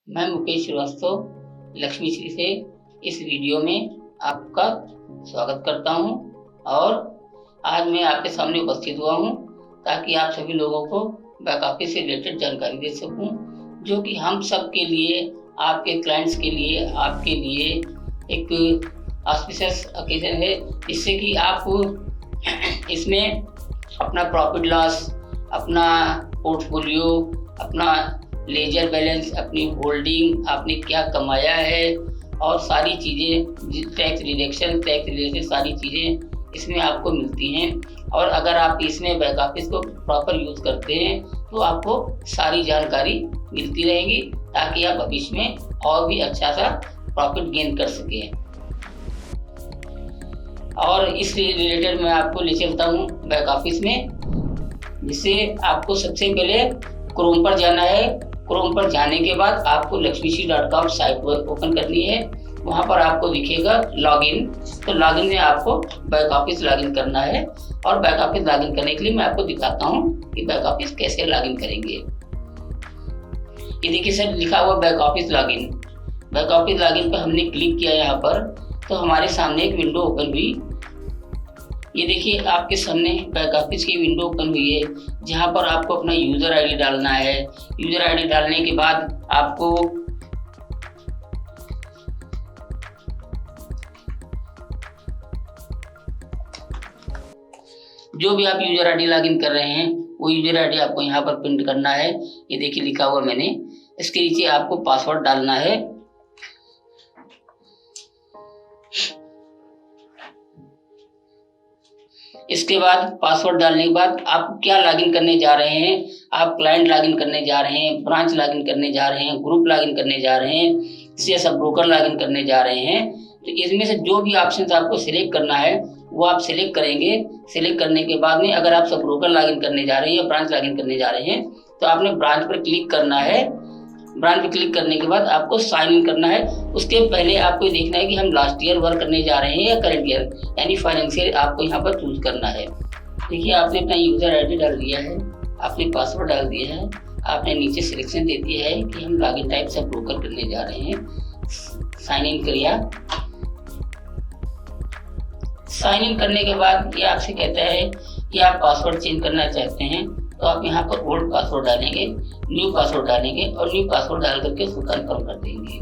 मैं मुकेश श्रीवास्तव लक्ष्मी श्री से इस वीडियो में आपका स्वागत करता हूं और आज मैं आपके सामने उपस्थित हुआ हूं ताकि आप सभी लोगों को बैक ऑफिस से रिलेटेड जानकारी दे सकूं, जो कि हम सब के लिए, आपके क्लाइंट्स के लिए, आपके लिए एक ऑस्पिशियस ओकेजन है, जिससे कि आप इसमें अपना प्रॉफिट लॉस, अपना पोर्टफोलियो, अपना लेजर बैलेंस, अपनी होल्डिंग, आपने क्या कमाया है और सारी चीज़ें, टैक्स डिडक्शन, टैक्स रिलेटेड सारी चीज़ें इसमें आपको मिलती हैं। और अगर आप इसमें बैक ऑफिस को प्रॉपर यूज़ करते हैं तो आपको सारी जानकारी मिलती रहेगी ताकि आप भविष्य में और भी अच्छा सा प्रॉफिट गेन कर सकें। और इस रिलेटेड मैं आपको ले चलता हूँ बैक ऑफिस में, जिससे आपको सबसे पहले क्रोम पर जाना है। क्रोम पर जाने के बाद आपको lakshmishree.com साइट ओपन करनी है। वहाँ पर आपको दिखेगा लॉगिन, तो लॉगिन में आपको बैक ऑफिस लॉगिन करना है। और बैक ऑफिस लॉगिन करने के लिए मैं आपको दिखाता हूँ कि बैक ऑफिस कैसे लॉगिन करेंगे। ये देखिए सर, लिखा हुआ back office login. Back office login पर हमने क्लिक किया यहाँ पर, तो हमारे सामने एक विंडो ओपन हुई। ये देखिए आपके सामने बैक ऑफिस की विंडो ओपन हुई है, जहाँ पर आपको अपना यूज़र आईडी डालना है। यूज़र आईडी डालने के बाद आपको जो भी आप यूज़र आईडी लॉगिन कर रहे हैं वो यूज़र आईडी आपको यहाँ पर प्रिंट करना है। ये देखिए लिखा हुआ मैंने। इसके नीचे आपको पासवर्ड डालना है। इसके बाद पासवर्ड डालने के बाद आप क्या लॉगिन करने जा रहे हैं, आप क्लाइंट लॉगिन करने जा रहे हैं, ब्रांच लॉगिन करने जा रहे हैं, ग्रुप लॉगिन करने जा रहे हैं, सब ब्रोकर लॉगिन करने जा रहे हैं। तो इसमें से जो भी ऑप्शन आपको सिलेक्ट करना है वो आप सिलेक्ट करेंगे। सिलेक्ट करने के बाद में अगर आप सब ब्रोकर लॉगिन करने जा रहे हैं या ब्रांच लॉगिन करने जा रहे हैं तो आपने ब्रांच पर क्लिक करना है। ब्रांच पर क्लिक करने के बाद आपको साइन इन करना है। उसके पहले आपको देखना है कि हम लास्ट ईयर वर्क करने जा रहे हैं या करंट ईयर, यानी फाइनेंशियल आपको यहाँ पर चूज करना है। देखिए आपने अपना यूजर आईडी डाल दिया है, आपने पासवर्ड डाल दिया है, आपने नीचे सिलेक्शन दे दिया है कि हम लॉगिन टाइप से ब्रोकर करने जा रहे हैं। साइन इन करिए। साइन इन करने के बाद ये आपसे कहता है कि आप पासवर्ड चेंज करना चाहते हैं, तो आप यहाँ पर ओल्ड पासवर्ड डालेंगे, न्यू पासवर्ड डालेंगे और न्यू पासवर्ड डाल करके उसको कंफर्म कर देंगे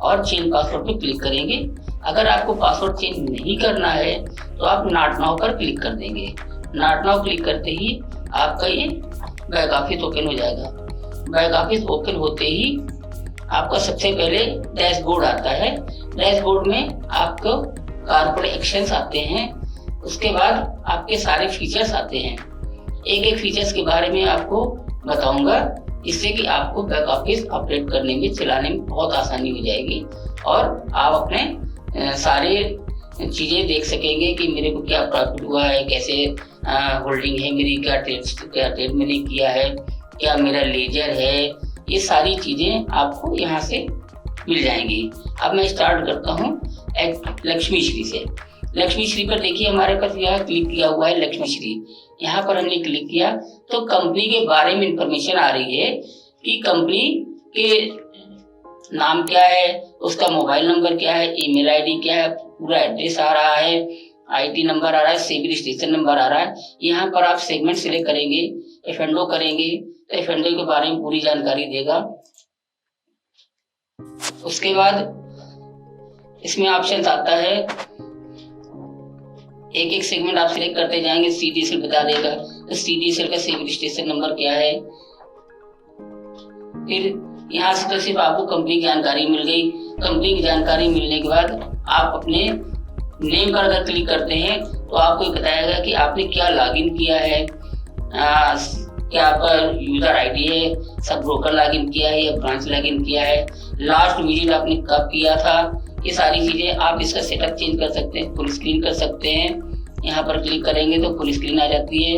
और चेंज पासवर्ड पे क्लिक करेंगे। अगर आपको पासवर्ड चेंज नहीं करना है तो आप नॉट नाउ पर क्लिक कर देंगे। नॉट नाउ क्लिक करते ही आपका ये बैक ऑफिस ओपन हो जाएगा। बैक ऑफिस ओपन होते ही आपका सबसे पहले डैशबोर्ड आता है। डैशबोर्ड में आपको कॉर्पोरेट एक्शंस आते हैं, उसके बाद आपके सारे फीचर्स आते हैं। एक एक फीचर्स के बारे में आपको बताऊंगा, जिससे कि आपको बैक ऑफिस ऑपरेट करने में, चलाने में बहुत आसानी हो जाएगी और आप अपने सारे चीज़ें देख सकेंगे कि मेरे को क्या प्रॉफिट हुआ है, कैसे होल्डिंग है मेरी, क्या ट्रेड मैंने किया है, क्या मेरा लेजर है। ये सारी चीज़ें आपको यहाँ से मिल जाएंगी। अब मैं स्टार्ट करता हूँ लक्ष्मी श्री से। लक्ष्मी श्री पर देखिए हमारे पास यहाँ क्लिक किया हुआ है लक्ष्मी श्री। यहाँ पर हमने क्लिक किया तो कंपनी के बारे में इंफॉर्मेशन आ रही है कि कंपनी के नाम क्या है, उसका मोबाइल नंबर क्या है, ईमेल आईडी क्या है, पूरा एड्रेस आ रहा है, आईटी नंबर आ रहा है, सिविल रजिस्ट्रेशन नंबर आ रहा है। यहाँ पर आप सेगमेंट सिलेक्ट करेंगे, एफ&ओ करेंगे तो एफ&ओ के बारे में पूरी जानकारी देगा। उसके बाद इसमें ऑप्शन आता है, एक एक सेगमेंट आप सिलेक्ट करते जाएंगे, सीडीएसएल बता देगा तो सीडीएसएल का सिविल रजिस्ट्रेशन नंबर क्या है। फिर यहाँ से तो सिर्फ आपको कंपनी की जानकारी मिल गई। कंपनी की जानकारी मिलने के बाद आप अपने नेम पर अगर क्लिक करते हैं तो आपको बताएगा कि आपने क्या लॉगिन किया है, क्या आपका यूजर आईडी है, सब ब्रोकर लॉगिन किया है या ब्रांच लॉगिन किया है, लास्ट विजिट आपने कब किया था। ये सारी चीज़ें आप इसका सेटअप चेंज कर सकते हैं, फुल स्क्रीन कर सकते हैं। यहाँ पर क्लिक करेंगे तो फुल स्क्रीन आ जाती है,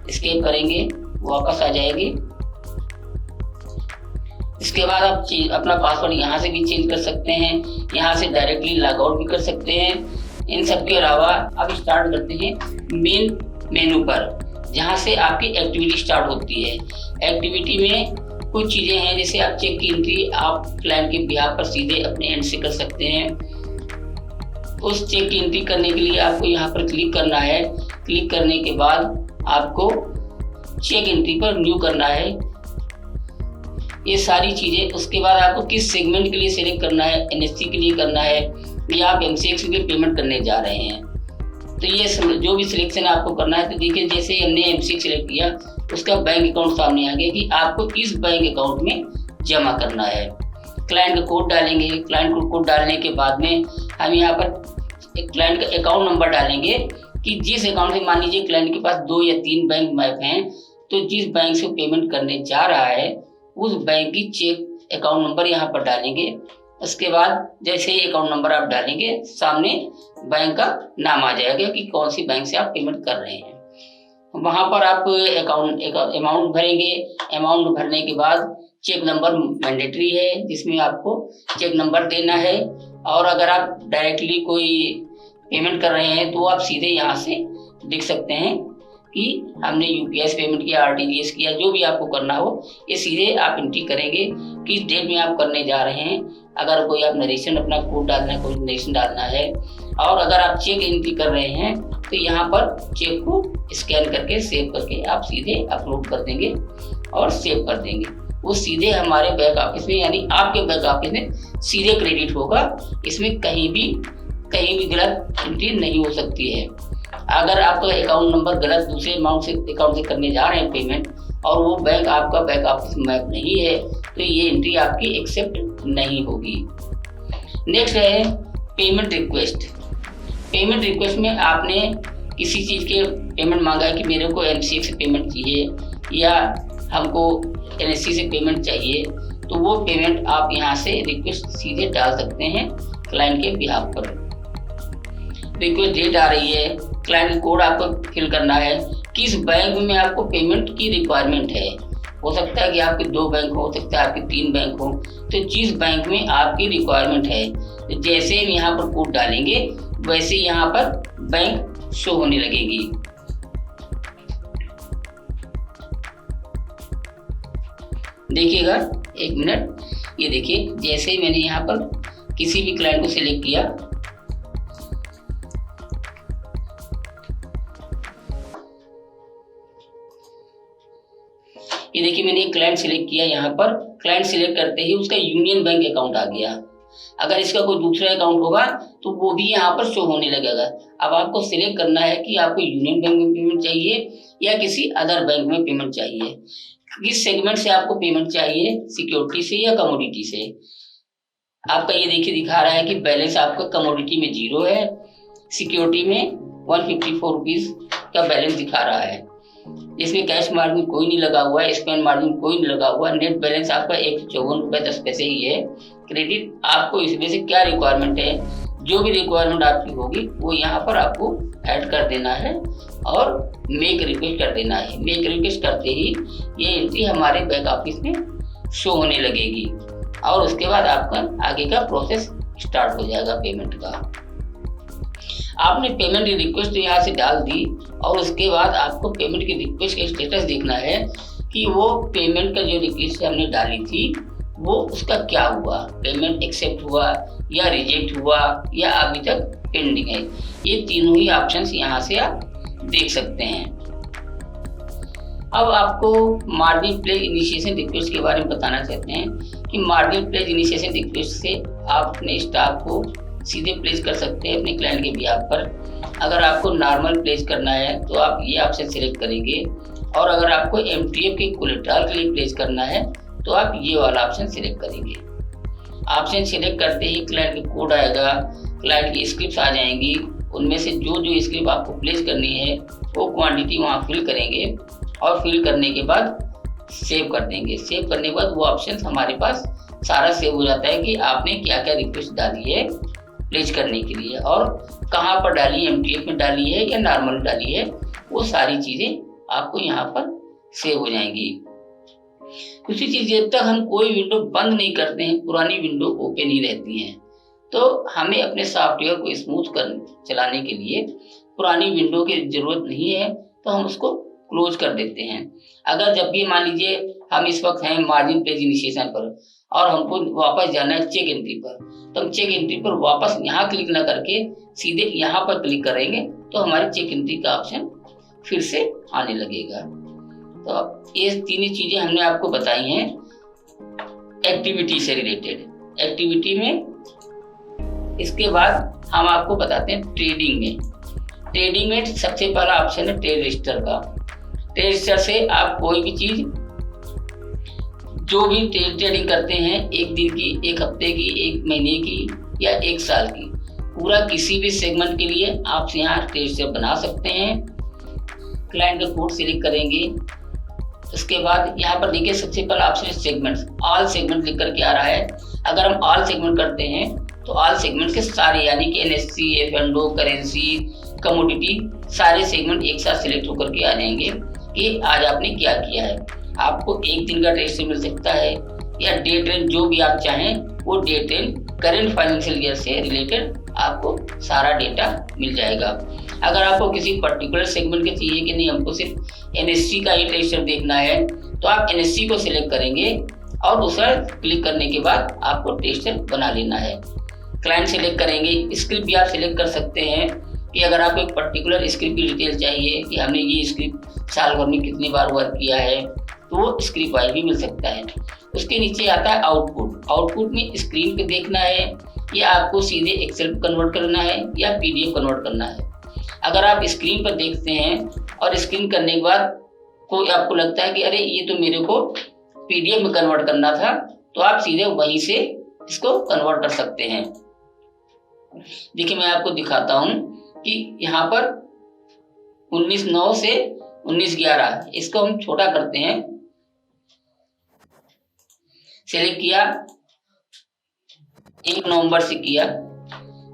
एस्केप करेंगे वापस आ जाएगी। इसके बाद आप अपना पासवर्ड यहाँ से भी चेंज कर सकते हैं, यहाँ से डायरेक्टली लॉग आउट भी कर सकते हैं। इन सब के अलावा अब स्टार्ट करते हैं मेन मेनू पर, जहाँ से आपकी एक्टिविटी स्टार्ट होती है। एक्टिविटी में कुछ चीज़ें हैं जैसे आप चेक की एंट्री आप क्लाइंट के बिहाफ पर सीधे अपने एंड से कर सकते हैं। उस चेक की एंट्री करने के लिए आपको यहाँ पर क्लिक करना है। क्लिक करने के बाद आपको चेक एंट्री पर न्यू करना है, ये सारी चीज़ें। उसके बाद आपको किस सेगमेंट के लिए सिलेक्ट करना है, एनएससी के लिए करना है या आप एमसीएक्स के लिए पेमेंट करने जा रहे हैं, तो ये जो भी सिलेक्शन आपको करना है। तो देखिए जैसे ही हमने एमसीएक्स सिलेक्ट किया उसका बैंक अकाउंट सामने आ गया कि आपको इस बैंक अकाउंट में जमा करना है। क्लाइंट का कोड डालेंगे। क्लाइंट कोड डालने के बाद में हम यहाँ पर एक क्लाइंट का अकाउंट नंबर डालेंगे कि जिस अकाउंट से, मान लीजिए क्लाइंट के पास 2 या 3 बैंक मैप हैं, तो जिस बैंक से पेमेंट करने जा रहा है उस बैंक की चेक अकाउंट नंबर यहाँ पर डालेंगे। उसके बाद जैसे ही अकाउंट नंबर आप डालेंगे सामने बैंक का नाम आ जाएगा कि कौन सी बैंक से आप पेमेंट कर रहे हैं। वहाँ पर आप अमाउंट भरेंगे। अमाउंट भरने के बाद चेक नंबर मैंडेटरी है जिसमें आपको चेक नंबर देना है। और अगर आप डायरेक्टली कोई पेमेंट कर रहे हैं तो आप सीधे यहाँ से देख सकते हैं कि हमने यूपीआई से पेमेंट किया, आरटीजीएस किया, जो भी आपको करना हो ये सीधे आप एंट्री करेंगे किस डेट में आप करने जा रहे हैं। अगर कोई आप नरेशन अपना कोड डालना है, कोई नरेशन डालना है। और अगर आप चेक एंट्री कर रहे हैं तो यहाँ पर चेक को स्कैन करके सेव करके आप सीधे अपलोड कर देंगे और सेव कर देंगे। वो सीधे हमारे बैंक ऑफिस में, यानी आपके बैंक ऑफिस में सीधे क्रेडिट होगा। इसमें कहीं भी गलत एंट्री नहीं हो सकती है। अगर आपका अकाउंट नंबर गलत दूसरे अकाउंट से करने जा रहे हैं पेमेंट और वो बैंक आपका बैंक ऑफिस मैप नहीं है तो ये एंट्री आपकी एक्सेप्ट नहीं होगी। नेक्स्ट है पेमेंट रिक्वेस्ट। पेमेंट रिक्वेस्ट में आपने किसी चीज़ के पेमेंट मांगा है कि मेरे को एमसीएक्स से पेमेंट चाहिए या हमको एनएससी से पेमेंट चाहिए, तो वो पेमेंट आप यहाँ से रिक्वेस्ट सीधे डाल सकते हैं क्लाइंट के बिहाफ पर। रिक्वेस्ट डेट आ रही है, क्लाइंट कोड आपको फिल करना है, किस बैंक में आपको पेमेंट की रिक्वायरमेंट है। हो सकता है कि आपके 2 बैंक हो सकता है आपके 3 बैंक हो, तो जिस बैंक में आपकी रिक्वायरमेंट है तो जैसे हम यहाँ पर कोड डालेंगे वैसे यहाँ पर बैंक शो होने लगेगी। देखिएगा 1 मिनट, ये देखिए जैसे ही मैंने यहाँ पर किसी भी क्लाइंट को सिलेक्ट किया ये देखिए मैंने एक क्लाइंट सिलेक्ट किया। यहाँ पर क्लाइंट सिलेक्ट करते ही उसका यूनियन बैंक अकाउंट आ गया। अगर इसका कोई दूसरा अकाउंट होगा तो वो भी यहाँ पर शो होने लगेगा। अब आपको सिलेक्ट करना है कि आपको यूनियन बैंक में पेमेंट चाहिए या किसी अदर बैंक में पेमेंट चाहिए, किस सेगमेंट से आपको पेमेंट चाहिए, सिक्योरिटी से या कमोडिटी से। आपका ये देखिए दिखा रहा है कि बैलेंस आपका कमोडिटी में 0 है, सिक्योरिटी में 154 रुपीज का बैलेंस दिखा रहा है। इसमें कैश मार्जिन कोई नहीं लगा हुआ है, स्पेंड मार्जिन कोई नहीं लगा हुआ। नेट बैलेंस आपका 154 रुपये 10 पैसे ही है। क्रेडिट आपको इसमें से क्या रिक्वायरमेंट है, जो भी रिक्वायरमेंट आपकी होगी वो यहाँ पर आपको ऐड कर देना है और मेक रिक्वेस्ट कर देना है। मेक रिक्वेस्ट करते ही ये एंट्री हमारे बैक ऑफिस में शो होने लगेगी और उसके बाद आपका आगे का प्रोसेस स्टार्ट हो जाएगा पेमेंट का। आपने पेमेंट रिक्वेस्ट यहाँ से डाल दी और उसके बाद आपको पेमेंट की रिक्वेस्ट का स्टेटस देखना है कि वो पेमेंट का जो रिक्वेस्ट हमने डाली थी वो उसका क्या हुआ, पेमेंट एक्सेप्ट हुआ या रिजेक्ट हुआ या अभी तक पेंडिंग है। ये तीनों ही ऑप्शंस यहाँ से आप देख सकते हैं। अब आपको मार्जिन प्लेज इनिशिएशन रिक्वेस्ट के बारे में बताना चाहते हैं कि मार्जिन प्लेज इनिशिएशन रिक्वेस्ट से आप अपने स्टाफ को सीधे प्लेस कर सकते हैं अपने क्लाइंट के बिहाफ पर। अगर आपको नॉर्मल प्लेस करना है तो आप ये ऑप्शन सिलेक्ट करेंगे और अगर आपको एमटीएफ के कोलेटरल के लिए प्लेस करना है तो आप ये वाला ऑप्शन सिलेक्ट करेंगे। ऑप्शन सिलेक्ट करते ही क्लाइंट का कोड आएगा, क्लाइंट की स्क्रिप्ट आ जाएंगी, उनमें से जो स्क्रिप्ट आपको प्लेस करनी है वो क्वांटिटी वहाँ फिल करेंगे और फिल करने के बाद सेव कर देंगे। सेव करने के बाद वो ऑप्शन हमारे पास सारा सेव हो जाता है कि आपने क्या क्या रिक्वेस्ट डाली है प्लेस करने के लिए और कहाँ पर डाली है, एमटीएफ में डाली है या नॉर्मल डाली है, वो सारी चीज़ें आपको यहाँ पर सेव हो जाएंगी। दूसरी चीज़, जब तक हम कोई विंडो बंद नहीं करते हैं पुरानी विंडो ओपन ही रहती हैं, तो हमें अपने सॉफ्टवेयर को स्मूथ चलाने के लिए पुरानी विंडो की ज़रूरत नहीं है, तो हम उसको क्लोज कर देते हैं। अगर जब भी मान लीजिए हम इस वक्त हैं मार्जिन पेज इनिशिएशन पर और हमको वापस जाना है चेक एंट्री पर। तो हम चेक एंट्री पर वापस यहाँ क्लिक ना करके सीधे यहाँ पर क्लिक करेंगे तो हमारे चेक एंट्री का ऑप्शन फिर से आने लगेगा। तो ये तीनों चीजें हमने आपको बताई हैं एक्टिविटी से रिलेटेड। एक्टिविटी में इसके बाद हम आपको बताते हैं ट्रेडिंग में। ट्रेडिंग में सबसे पहला ऑप्शन है ट्रेड रजिस्टर का। ट्रेड रजिस्टर से आप कोई भी चीज जो भी ट्रेडिंग करते हैं, एक दिन की, एक हफ्ते की, एक महीने की या एक साल की, पूरा किसी भी सेगमेंट के लिए आप यहाँ ट्रेड रजिस्टर बना सकते हैं। क्लाइंट का कोड सिलेक्ट करेंगे। उसके बाद यहाँ पर देखिए सबसे पहला ऑप्शन है सेगमेंट्स। ऑल सेगमेंट लिख करके आ रहा है। अगर हम ऑल सेगमेंट करते हैं तो ऑल सेगमेंट के सारे यानी कि एनएससी, एफ&ओ, करेंसी, कमोडिटी सारे सेगमेंट एक साथ सिलेक्ट होकर के आ जाएंगे कि आज आपने क्या किया है। आपको एक दिन का ट्रेड से मिल सकता है या डे ट्रेंड, जो भी आप चाहें वो day trend current financial year से रिलेटेड आपको सारा डेटा मिल जाएगा। अगर आपको किसी पर्टिकुलर सेगमेंट के चाहिए कि नहीं हमको सिर्फ एनएससी का ही ट्रेड देखना है तो आप एनएससी को सिलेक्ट करेंगे और उस पर क्लिक करने के बाद आपको ट्रेड बना लेना है। क्लाइंट सिलेक्ट करेंगे। स्क्रिप्ट भी आप सिलेक्ट कर सकते हैं कि अगर आपको एक पर्टिकुलर स्क्रिप्ट की डिटेल चाहिए कि हमने ये स्क्रिप्ट साल भर में कितनी बार वर्क किया है तो वो स्क्रिप्ट वाइज भी मिल सकता है। उसके नीचे आता है आउटपुट। आउटपुट में स्क्रीन पे देखना है या आपको सीधे एक्सेल कन्वर्ट करना है या पीडीएफ कन्वर्ट करना है। अगर आप स्क्रीन पर देखते हैं और स्क्रीन करने के बाद कोई आपको लगता है कि अरे ये तो मेरे को पीडीएफ में कन्वर्ट करना था, तो आप सीधे वहीं से इसको कन्वर्ट कर सकते हैं। देखिए मैं आपको दिखाता हूं कि यहाँ पर 19/9 से 19/11 इसको हम छोटा करते हैं। सेलेक्ट किया, 1 नवंबर से किया,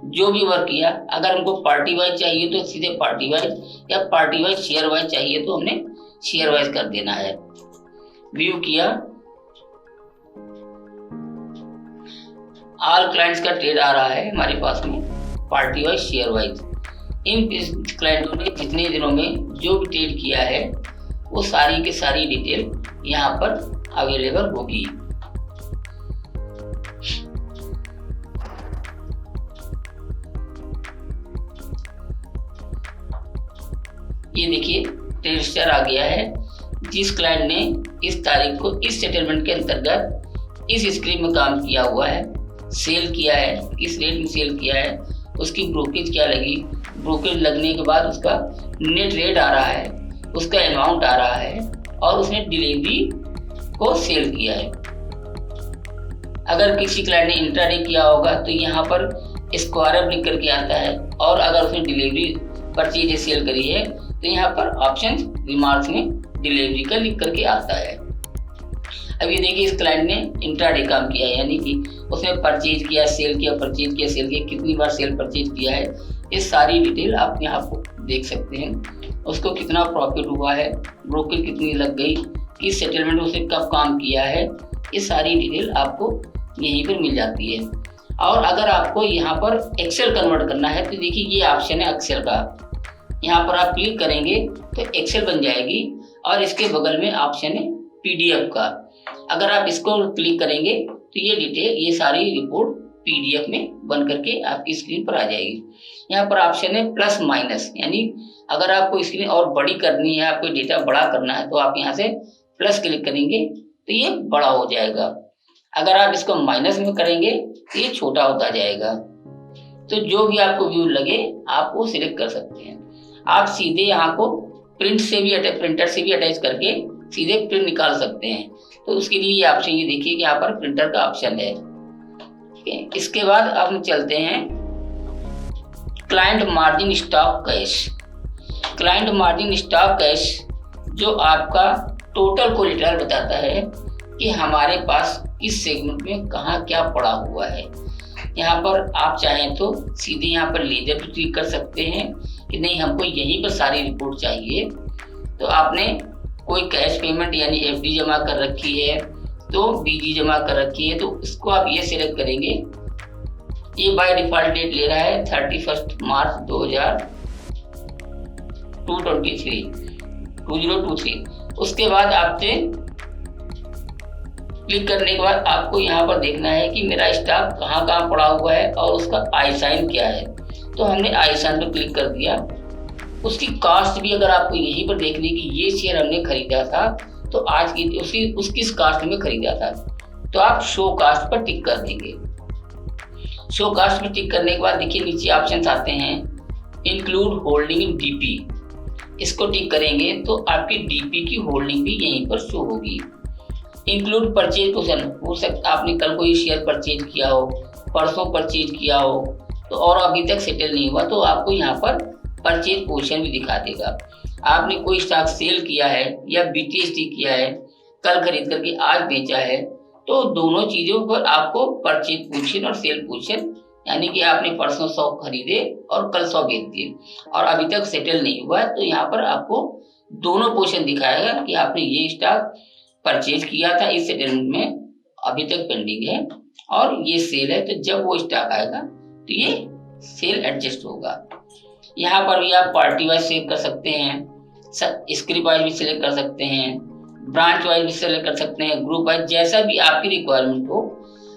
जो भी वर्क किया। अगर हमको पार्टी वाइज चाहिए तो सीधे पार्टी वाइज या पार्टी वाइज शेयर वाइज चाहिए तो हमने शेयर वाइज कर देना है। व्यू किया, ऑल क्लाइंट्स का ट्रेड आ रहा है हमारे पास में पार्टी वाइज शेयर वाइज। इन क्लाइंटों ने जितने दिनों में जो भी ट्रेड किया है वो सारी की सारी डिटेल यहाँ पर अवेलेबल होगी। ये देखिए ट्रेड रजिस्टर आ गया है। जिस क्लाइंट ने इस तारीख को इस सेटलमेंट के अंतर्गत इस स्क्रीन में काम किया हुआ है, सेल किया है, किस रेट में सेल किया है, उसकी ब्रोकेज क्या लगी, ब्रोकेज लगने के बाद उसका नेट रेट आ रहा है, उसका अमाउंट आ रहा है और उसने डिलीवरी को सेल किया है। अगर किसी क्लाइंट ने इंट्राडे किया होगा तो यहाँ पर स्क्वायर लिख करके आता है और अगर उसने डिलीवरी परचेज सेल करी है तो यहाँ पर ऑप्शन रिमार्क्स में डिलीवरी का लिख करके आता है। अब ये देखिए इस क्लाइंट ने इंट्राडे काम किया है यानी कि उसने परचेज किया, सेल किया, परचेज किया, सेल किया, कितनी बार सेल परचेज किया है, ये सारी डिटेल आप यहाँ पर देख सकते हैं। उसको कितना प्रॉफिट हुआ है, ब्रोकेज कितनी लग गई, किस सेटलमेंट में उसने कब काम किया है, ये सारी डिटेल आपको यहीं पर मिल जाती है। और अगर आपको यहाँ पर एक्सेल कन्वर्ट करना है तो देखिए ये ऑप्शन है एक्सेल का। यहाँ पर आप क्लिक करेंगे तो एक्सेल बन जाएगी और इसके बगल में ऑप्शन है पीडीएफ का। अगर आप इसको क्लिक करेंगे तो ये डिटेल, ये सारी रिपोर्ट पीडीएफ में बन करके आपकी स्क्रीन पर आ जाएगी। यहाँ पर ऑप्शन है प्लस माइनस, यानी अगर आपको स्क्रीन और बड़ी करनी है, आपको डेटा बड़ा करना है तो आप यहाँ से प्लस क्लिक करेंगे तो ये बड़ा हो जाएगा। अगर आप इसको माइनस में करेंगे तो ये छोटा होता जाएगा। तो जो भी आपको व्यू लगे आप वो सिलेक्ट कर सकते हैं। आप सीधे यहाँ को प्रिंटर से भी अटैच करके सीधे प्रिंट निकाल सकते हैं। तो उसके लिए ये ऑप्शन, ये देखिए कि यहाँ पर प्रिंटर का ऑप्शन है। ठीक है, इसके बाद अब हम चलते हैं client margin stock cash. Client margin stock cash जो आपका टोटल कोलेटरल बताता है कि हमारे पास किस सेगमेंट में कहाँ क्या पड़ा हुआ है। यहाँ पर आप चाहें तो सीधे यहाँ पर लेजर पे क्लिक कर सकते हैं कि नहीं हमको यहीं पर सारी रिपोर्ट चाहिए। तो आपने कोई कैश पेमेंट यानी एफडी जमा कर रखी है तो बीजी जमा कर रखी है तो इसको आप ये सिलेक्ट करेंगे। ये बाय डिफॉल्ट डेट ले रहा है 31 मार्च 2023। उसके बाद आपसे क्लिक करने के बाद आपको यहाँ पर देखना है कि मेरा स्टॉक कहाँ कहाँ पड़ा हुआ है और उसका आई साइन क्या है। तो हमने आई साइन पर क्लिक कर दिया। उसकी कास्ट भी अगर आपको यहीं पर देखनी कि ये शेयर हमने खरीदा था तो आज की उसकी किस कास्ट में खरीदा था, तो आप शो कास्ट पर टिक कर देंगे। शो कास्ट पर टिक करने के बाद देखिए नीचे ऑप्शंस आते हैं, इंक्लूड होल्डिंग इन डीपी। इसको टिक करेंगे तो आपकी डीपी की होल्डिंग भी यहीं पर शो होगी। इंक्लूड परचेज पोजीशन, हो सकता आपने कल कोई शेयर परचेज किया हो, परसों परचेज किया हो तो और अभी तक सेटल नहीं हुआ, तो आपको यहाँ पर परचेज पोजीशन भी दिखा देगा। आपने कोई स्टॉक सेल किया है या बीटीएसटी किया है, कल खरीद करके आज बेचा है, तो दोनों चीजों पर आपको परचेज पोजीशन और सेल पोजीशन, यानी कि आपने परसों 100 खरीदे और कल 100 बेच दिए और अभी तक सेटल नहीं हुआ है, तो यहाँ पर आपको दोनों पोजीशन दिखाएगा कि आपने ये स्टॉक परचेज किया था, इस सेटलमेंट में अभी तक पेंडिंग है और ये सेल है, तो जब वो स्टॉक आएगा तो ये सेल एडजस्ट होगा। यहाँ पर भी आप पार्टी वाइज सेव कर सकते हैं, स्क्रिप्ट वाइज भी सिलेक्ट कर सकते हैं, ब्रांच वाइज भी सिलेक्ट कर सकते हैं, ग्रुप वाइज, जैसा भी आपकी रिक्वायरमेंट हो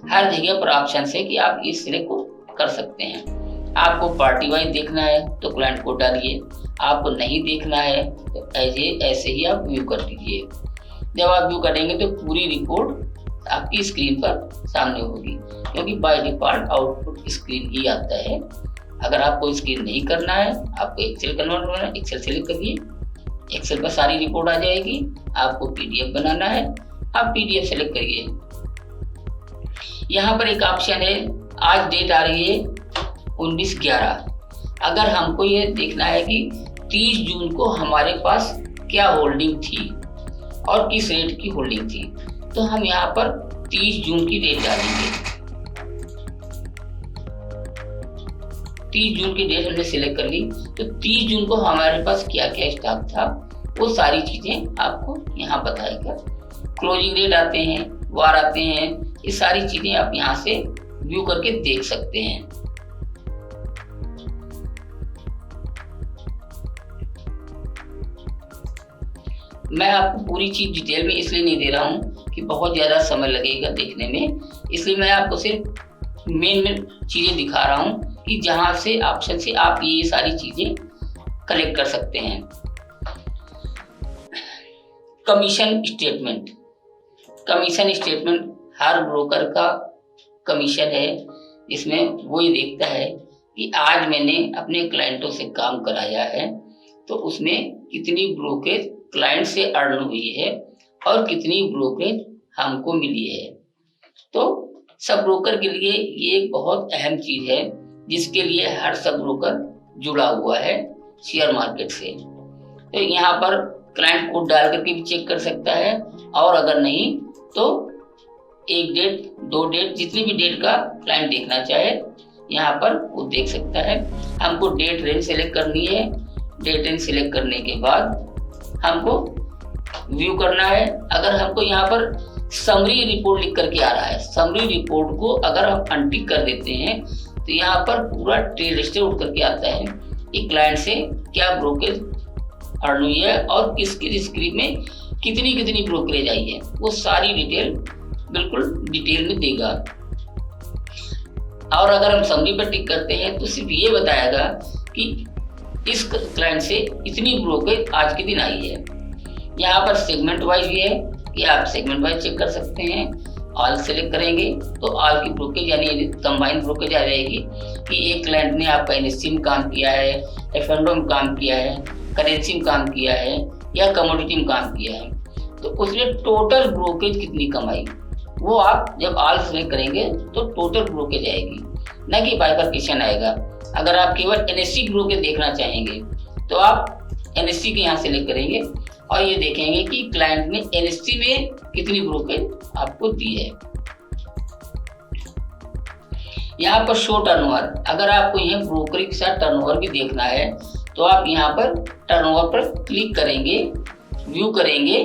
हर जगह पर ऑप्शन है कि आप इस सिलेक्ट को कर सकते हैं। आपको पार्टी वाइज देखना है तो क्लाइंट को डालिए, आपको नहीं देखना है तो ऐसे ही आप व्यू कर दीजिए। जब आप व्यू करेंगे तो पूरी रिपोर्ट आपकी स्क्रीन पर सामने होगी, क्योंकि बाय डिफॉल्ट आउटपुट स्क्रीन ही आता है। अगर आपको स्क्रीन नहीं करना है, आपको एक्सेल कन्वर्ट करना है, एक्सेल सेलेक्ट करिए, एक्सेल पर सारी रिपोर्ट आ जाएगी। आपको पीडीएफ बनाना है, आप पीडीएफ सेलेक्ट करिए। यहाँ पर एक ऑप्शन है, आज डेट आ रही है 19/11। अगर हमको ये देखना है कि 30 जून को हमारे पास क्या होल्डिंग थी और किस रेट की होल्डिंग थी, तो हम यहाँ पर 30 जून की डेट डालेंगे। 30 जून की डेट हमने सिलेक्ट कर ली, तो 30 जून को हमारे पास क्या क्या स्टॉक था वो सारी चीजें आपको यहाँ बताएगा। क्लोजिंग रेट आते हैं, वार आते हैं, ये सारी चीजें आप यहाँ से व्यू करके देख सकते हैं। मैं आपको पूरी चीज डिटेल में इसलिए नहीं दे रहा हूँ कि बहुत ज्यादा समय लगेगा देखने में, इसलिए मैं आपको सिर्फ मेन चीजें दिखा रहा हूँ कि जहां से ऑप्शन से आप ये सारी चीजें कलेक्ट कर सकते हैं। कमीशन स्टेटमेंट, कमीशन स्टेटमेंट हर ब्रोकर का कमीशन है, इसमें वो ये देखता है कि आज मैंने अपने क्लाइंटों से काम कराया है तो उसमें कितनी ब्रोकरेज क्लाइंट से अर्न हुई है और कितनी ब्रोकरेज हमको मिली है। तो सब ब्रोकर के लिए ये एक बहुत अहम चीज है, जिसके लिए हर सब ब्रोकर जुड़ा हुआ है शेयर मार्केट से। तो यहाँ पर क्लाइंट कोड डाल करके भी चेक कर सकता है, और अगर नहीं तो 1 डेट 2 डेट जितनी भी डेट का क्लाइंट देखना चाहे यहाँ पर वो देख सकता है। हमको डेट रेंज सेलेक्ट करनी है, डेट रेंज सेलेक्ट करने के बाद हमको व्यू करना है। अगर हमको यहाँ पर समरी रिपोर्ट लिख करके आ रहा है, समरी रिपोर्ट को अगर हम अनटिक कर देते हैं तो यहाँ पर पूरा ट्रेड हिस्ट्री उठ करके आता है कि क्लाइंट से क्या ब्रोकरेज अर्न हुई है और किसकी स्क्रीन में कितनी कितनी ब्रोकरेज आई है, वो सारी डिटेल बिल्कुल डिटेल में देगा। और अगर हम समरी पर टिक करते हैं तो सिर्फ ये बताएगा कि इस क्लाइंट से इतनी ब्रोकरेज आज के दिन आई है। यहाँ पर सेगमेंट वाइज भी है कि आप सेगमेंट वाइज चेक कर सकते हैं। ऑल सेलेक्ट करेंगे तो ऑल की ब्रोकरेज यानी कंबाइंड ब्रोकरेज आ जाएगी कि एक क्लाइंट ने आपका एनएससी में काम किया है, एफ&ओ में काम किया है, करेंसी में काम किया है या कमोडिटी में काम किया है, तो उसने टोटल ब्रोकरेज कितनी कमाई, वो आप जब ऑल सेलेक्ट करेंगे तो टोटल ब्रोकरेज आएगी, न कि बाइफरकेशन आएगा। अगर आप केवल एनएससी ब्रोकरेज देखना चाहेंगे तो आप एनएससी के यहाँ सेलेक्ट करेंगे और ये देखेंगे कि क्लाइंट ने एनएससी में कितनी ब्रोकरेज आपको दी है। यहाँ पर शो टर्नओवर, अगर आपको यहाँ ब्रोकरेज के साथ टर्नओवर भी देखना है तो आप यहाँ पर टर्नओवर पर क्लिक करेंगे, व्यू करेंगे,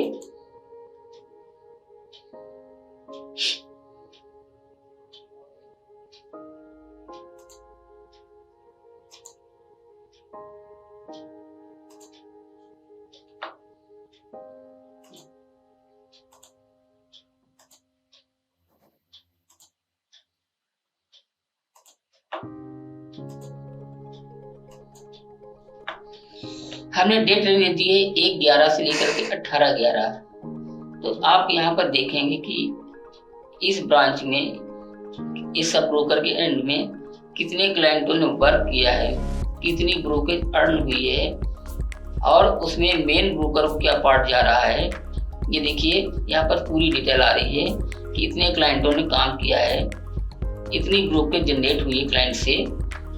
हमने डेट रेंज दी है 1/11 से लेकर के 18/11। तो आप यहाँ पर देखेंगे कि इस ब्रांच में, इस सब ब्रोकर के एंड में कितने क्लाइंटों ने वर्क किया है, कितनी ब्रोकेज अर्न हुई है, और उसमें मेन ब्रोकर को क्या पार्ट जा रहा है। ये देखिए यहाँ पर पूरी डिटेल आ रही है कि इतने क्लाइंटों ने काम किया है, इतनी ब्रोकेज जनरेट हुई है क्लाइंट से,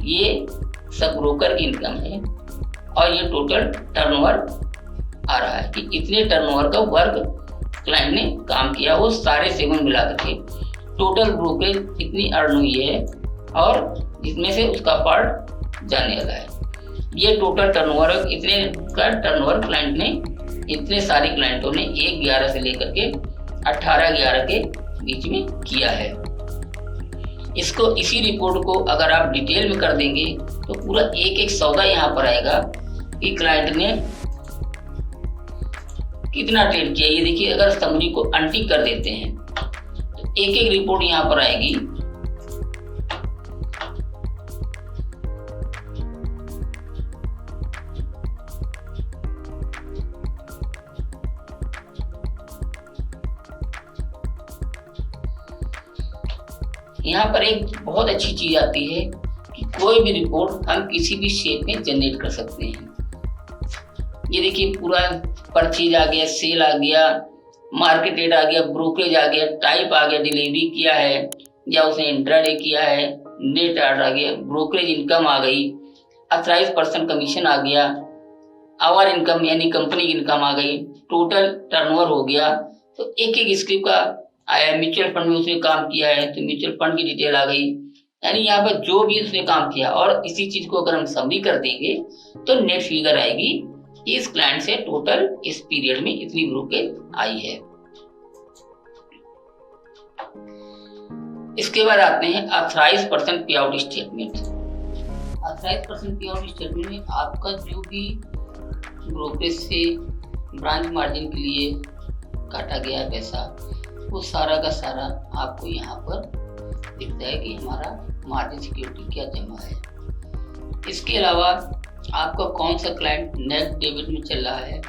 ये सब ब्रोकर की इनकम है, और ये टोटल टर्नओवर आ रहा है कि इतने टर्नओवर का वर्क क्लाइंट ने काम किया, वो सारे सेगमेंट मिला करके टोटल ब्रोकरेज इतनी अर्न हुई है, और जिसमें से उसका पार्ट जाने वाला है। ये टोटल टर्नओवर, इतने का टर्नओवर क्लाइंट ने, इतने सारे क्लाइंटों ने 1/11 से लेकर के 18/11 के बीच में किया है। इसको, इसी रिपोर्ट को अगर आप डिटेल में कर देंगे तो पूरा एक एक सौदा यहाँ पर आएगा कि क्लाइंट ने कितना ट्रेड किया। ये देखिए, अगर समरी को अनटिक कर देते हैं तो एक एक रिपोर्ट यहाँ पर आएगी। यहाँ पर एक बहुत अच्छी चीज आती है कि कोई भी रिपोर्ट हम किसी भी शेप में जनरेट कर सकते हैं। ये देखिए, पूरा परचेज आ गया, सेल आ गया, मार्केट रेट आ गया, ब्रोकरेज आ गया, टाइप आ गया, डिलीवरी किया है या उसने इंट्राडे किया है, नेट आ गया, ब्रोकरेज इनकम आ गई, ऑथराइज्ड पर्सन कमीशन आ गया, आवर इनकम यानी कंपनी की इनकम आ गई, टोटल टर्नओवर हो गया। तो एक एक स्क्रिप्ट का आया। म्यूचुअल फंड में उसने काम किया है तो म्यूचुअल फंड की डिटेल आ गई, यानी यहाँ पर जो भी उसने काम किया। और इसी चीज को अगर हम समरी कर देंगे तो नेट फिगर आएगी कि इस क्लाइंट से टोटल इस पीरियड में इतनी ब्रोकरेज आई है। इसके बाद आते हैं ऑथराइज्ड पर्सन पे आउट स्टेटमेंट। ऑथराइज्ड पर्सन पे आउट स्टेटमेंट में आपका जो भी ब्रोकरेज से ब्रांच मार्जिन के लिए काटा गया है पैसा, वो सारा का सारा आपको यहाँ पर दिखता है कि हमारा मार्जिन सिक्योरिटी क्या जमा है। इसके अलावा आपका कौन सा क्लाइंट नेट डेबिट में चल रहा है,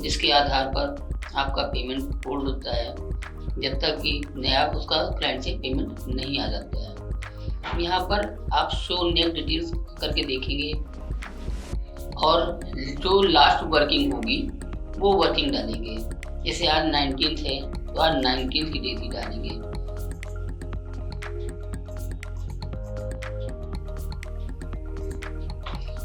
जिसके आधार पर आपका पेमेंट होल्ड होता है जब तक कि नया उसका क्लाइंट से पेमेंट नहीं आ जाता है। यहाँ पर आप शो नेट डिटेल्स करके देखेंगे, और जो लास्ट वर्किंग होगी वो वर्किंग डालेंगे। जैसे आज 19 है तो आज 19 की डेट ही डालेंगे।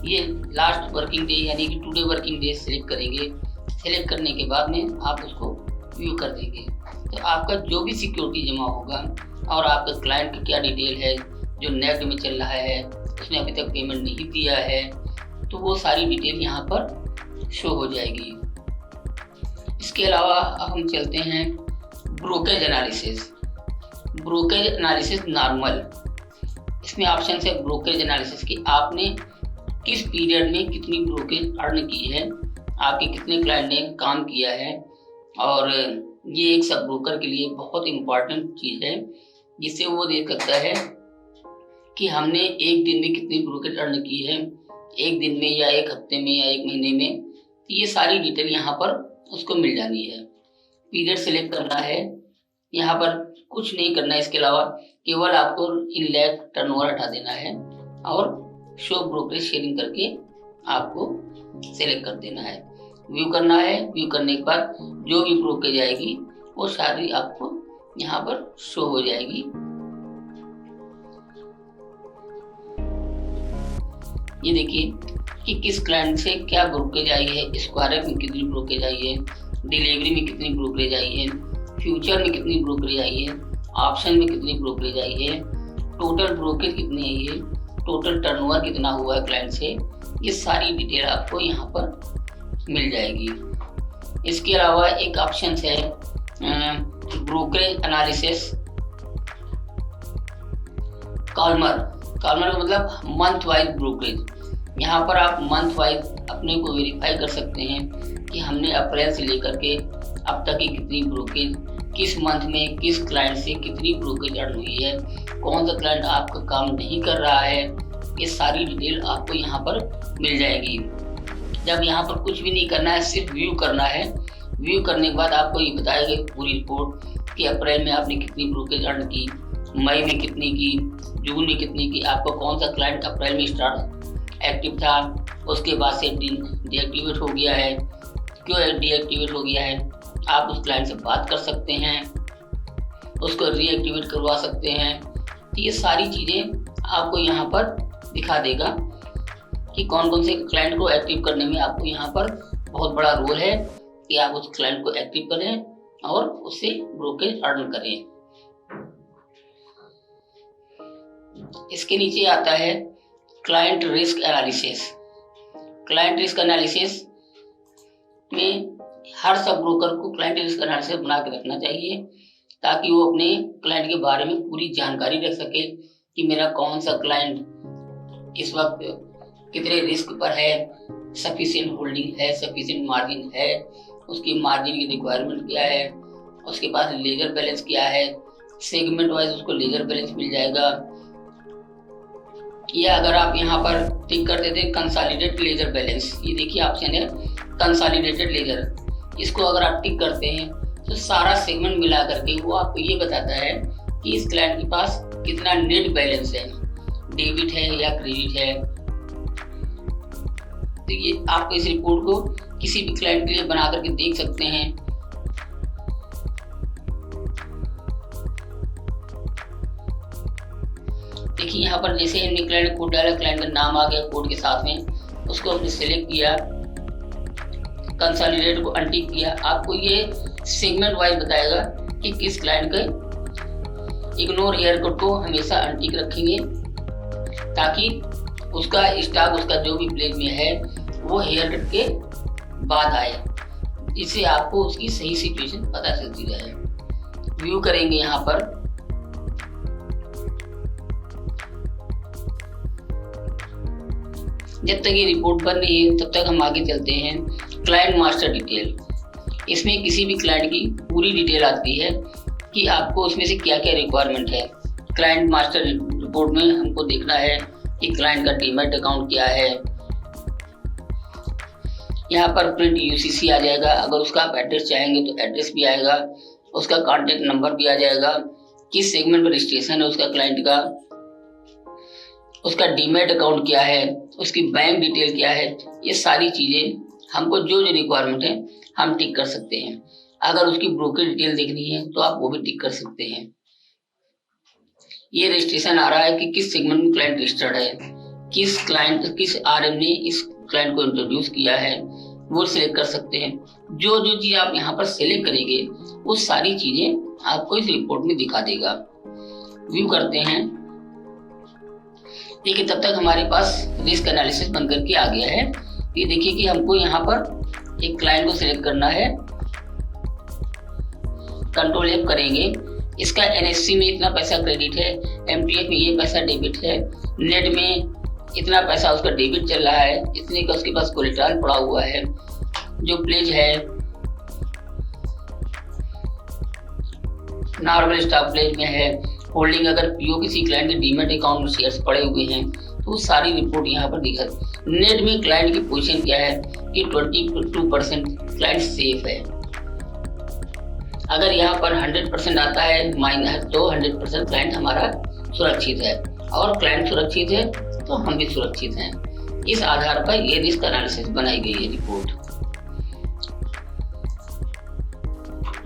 ये लास्ट वर्किंग डे यानी कि टुडे वर्किंग डे सिलेक्ट करेंगे। सिलेक्ट करने के बाद में आप उसको व्यू कर देंगे तो आपका जो भी सिक्योरिटी जमा होगा और आपका क्लाइंट की क्या डिटेल है, जो नेट में चल रहा है, उसने अभी तक पेमेंट नहीं दिया है, तो वो सारी डिटेल यहाँ पर शो हो जाएगी। इसके अलावा अब हम चलते हैं brokerage analysis. Brokerage analysis normal, इसमें ऑप्शन है ब्रोकरेज एनालिसिस की आपने किस पीरियड में कितनी ब्रोकरेज अर्न की है, आपके कितने क्लाइंट ने काम किया है। और ये एक सब ब्रोकर के लिए बहुत इम्पॉर्टेंट चीज़ है, जिससे वो देख सकता है कि हमने एक दिन में कितनी ब्रोकरेज अर्न की है, एक दिन में या एक हफ्ते में या एक महीने में। तो ये सारी डिटेल यहाँ पर उसको मिल जानी है। पीरियड सिलेक्ट करना है, यहाँ पर कुछ नहीं करना है। इसके अलावा केवल आपको इन लैक टर्नओवर हटा देना है और शो ब्रोकरेज शेयरिंग करके आपको सेलेक्ट कर देना है। व्यू करना है। व्यू करने के बाद जो भी ब्रोकरेज आएगी वो सारी आपको यहाँ पर शो हो जाएगी। ये देखिए कि किस क्लाइंट से क्या ब्रोकरेज आई है, स्क्वायर में कितनी ब्रोकरेज आई है, डिलीवरी में कितनी ब्रोकरेज आई है, फ्यूचर में कितनी ब्रोकरेज आई है, ऑप्शन में कितनी ब्रोकरेज आई है, टोटल ब्रोकरेज कितनी आई है, टोटल टर्नओवर कितना हुआ है क्लाइंट से। ये सारी डिटेल आपको यहाँ पर मिल जाएगी। इसके अलावा एक ऑप्शन है ब्रोकरेज एनालिसिस कॉलमर। कॉलमर का मतलब मंथ वाइज ब्रोकरेज। यहाँ पर आप मंथ वाइज अपने को वेरीफाई कर सकते हैं कि हमने अप्रैल से लेकर के अब तक की कितनी ब्रोकरेज, किस मंथ में किस क्लाइंट से कितनी ब्रोकरेज अर्न हुई है, कौन सा क्लाइंट आपका काम नहीं कर रहा है। ये सारी डिटेल आपको यहाँ पर मिल जाएगी। जब यहाँ पर कुछ भी नहीं करना है, सिर्फ व्यू करना है। व्यू करने के बाद आपको ये बताएगा पूरी रिपोर्ट कि अप्रैल में आपने कितनी ब्रोकरेज अर्न की, मई में कितनी की, जून में कितनी की, आपका कौन सा क्लाइंट अप्रैल में स्टार्ट एक्टिव था, उसके बाद से डीएक्टिवेट हो गया है, क्यों डीएक्टिवेट हो गया है। आप उस क्लाइंट से बात कर सकते हैं, उसको रीएक्टिवेट करवा सकते हैं। तो ये सारी चीज़ें आपको यहाँ पर दिखा देगा कि कौन कौन से क्लाइंट को एक्टिव करने में आपको यहाँ पर बहुत बड़ा रोल है कि आप उस क्लाइंट को एक्टिव करें और उससे ब्रोकरेज अर्न करें। इसके नीचे आता है client risk analysis. Client risk analysis में हर सब ब्रोकर को क्लाइंट रिस्क एनालिसिस बना के रखना चाहिए ताकि वो अपने क्लाइंट के बारे में पूरी जानकारी रख सके कि मेरा कौन सा क्लाइंट इस वक्त कितने रिस्क पर है, सफिशिएंट होल्डिंग है, सफिशिएंट मार्जिन है, उसकी मार्जिन की रिक्वायरमेंट क्या है, उसके पास लेजर बैलेंस क्या है, सेगमेंट वाइज उसको लेजर बैलेंस मिल जाएगा। या अगर आप यहाँ पर टिक कर देते कंसोलिडेटेड लेजर बैलेंस, ये देखिए ऑप्शन है कंसोलिडेटेड लेजर, इसको अगर आप टिक करते हैं तो सारा सेगमेंट मिला करके वो आपको ये बताता है कि इस क्लाइंट के पास कितना नेट बैलेंस है, डेबिट है या क्रेडिट है। तो ये आप इस रिपोर्ट को किसी भी क्लाइंट के लिए बना करके देख सकते हैं। देखिए यहाँ पर जैसे हमने क्लाइंट कोड डाला, क्लाइंट का नाम आ गया कोड के साथ में, उसको हमने सेलेक्ट किया, कंसोलिडेट को अनटिक किया, आपको ये सेगमेंट वाइज बताएगा कि किस क्लाइंट का इग्नोर हेयर कट को हमेशा अनटिक रखेंगे ताकि उसका स्टॉक, उसका जो भी प्लेज में है वो हेयर कट के बाद आए, इससे आपको उसकी सही सिचुएशन पता चलती रहे। व्यू करेंगे यहाँ पर, जब तक ये रिपोर्ट बन रही है तब तक हम आगे चलते हैं। क्लाइंट मास्टर डिटेल, इसमें किसी भी क्लाइंट की पूरी डिटेल आती है कि आपको उसमें से क्या क्या रिक्वायरमेंट है। क्लाइंट मास्टर रिपोर्ट में हमको देखना है कि क्लाइंट का डीमैट अकाउंट क्या है, यहाँ पर प्रिंट यूसीसी आ जाएगा, अगर उसका आप एड्रेस चाहेंगे तो एड्रेस भी आएगा, उसका कॉन्टेक्ट नंबर भी आ जाएगा, किस सेगमेंट पर रजिस्ट्रेशन है उसका क्लाइंट का, उसका डीमैट अकाउंट क्या है, उसकी बैंक डिटेल क्या है। ये सारी चीज़ें हमको जो जो रिक्वायरमेंट है हम टिक कर सकते हैं। अगर उसकी ब्रोकर डिटेल देखनी है तो आप वो भी टिक कर सकते हैं। ये रजिस्ट्रेशन आ रहा है कि किस सेगमेंट में क्लाइंट रजिस्टर्ड है, किस आरएम ने इस क्लाइंट को इंट्रोड्यूस किया है, वो सिलेक्ट कर सकते हैं। जो जो चीज़ आप यहाँ पर सिलेक्ट करेंगे वो सारी चीज़ें आपको इस रिपोर्ट में दिखा देगा। व्यू करते हैं, देखिए तब तक हमारे पास रिस्क एनालिसिस बन करके आ गया है। ये देखिए कि हमको यहाँ पर एक क्लाइंट को सिलेक्ट करना है, कंट्रोल F करेंगे, इसका NSC में इतना पैसा क्रेडिट है, MTF में ये पैसा डेबिट है, नेट में इतना पैसा उसका डेबिट चल रहा है, इतने का उसके पास कोलेटरल पड़ा हुआ है, जो प्लेज है नॉर्मल स्टॉक प्लेज में है, होल्डिंग अगर पीओ किसी क्लाइंट के डीमैट अकाउंट में शेयर्स पड़े हुए हैं तो सारी रिपोर्ट यहाँ पर दिखा। नेट में क्लाइंट की पोजीशन क्या है कि 22% क्लाइंट सेफ है। अगर यहाँ पर 100% आता है माइनस तो 100% क्लाइंट हमारा सुरक्षित है, और क्लाइंट सुरक्षित है तो हम भी सुरक्षित हैं। इस आधार पर ये रिस्क एनालिसिस बनाई गई है रिपोर्ट।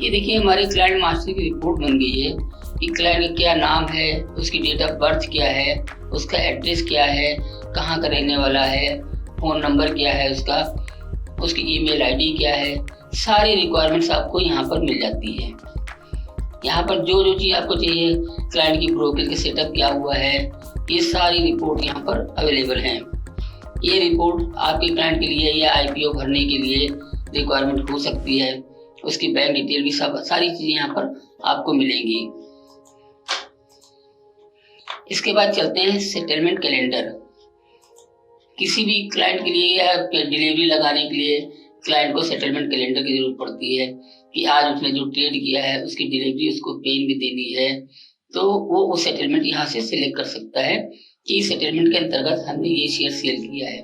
ये देखिए हमारे क्लाइंट मास्टर की रिपोर्ट बन गई है कि क्लाइंट का क्या नाम है, उसकी डेट ऑफ बर्थ क्या है, उसका एड्रेस क्या है, कहाँ का रहने वाला है, फ़ोन नंबर क्या है उसका, उसकी ईमेल आईडी क्या है, सारी रिक्वायरमेंट्स आपको यहाँ पर मिल जाती है। यहाँ पर जो जो चीज़ आपको चाहिए, क्लाइंट की ब्रोकरेज का सेटअप क्या हुआ है, ये सारी रिपोर्ट यहाँ पर अवेलेबल हैं। ये रिपोर्ट आपके क्लाइंट के लिए या IPO भरने के लिए रिक्वायरमेंट हो सकती है, उसकी बैंक डिटेल भी सब सारी चीज़ें यहाँ पर आपको मिलेंगी। इसके बाद चलते हैं सेटलमेंट कैलेंडर। किसी भी क्लाइंट के लिए या डिलीवरी लगाने के लिए क्लाइंट को सेटलमेंट कैलेंडर की जरूरत पड़ती है कि आज उसने जो ट्रेड किया है उसकी डिलीवरी उसको पेन भी देनी है, तो वो सेटलमेंट यहाँ से सिलेक्ट कर सकता है कि सेटलमेंट के अंतर्गत हमने ये शेयर सेल किया है।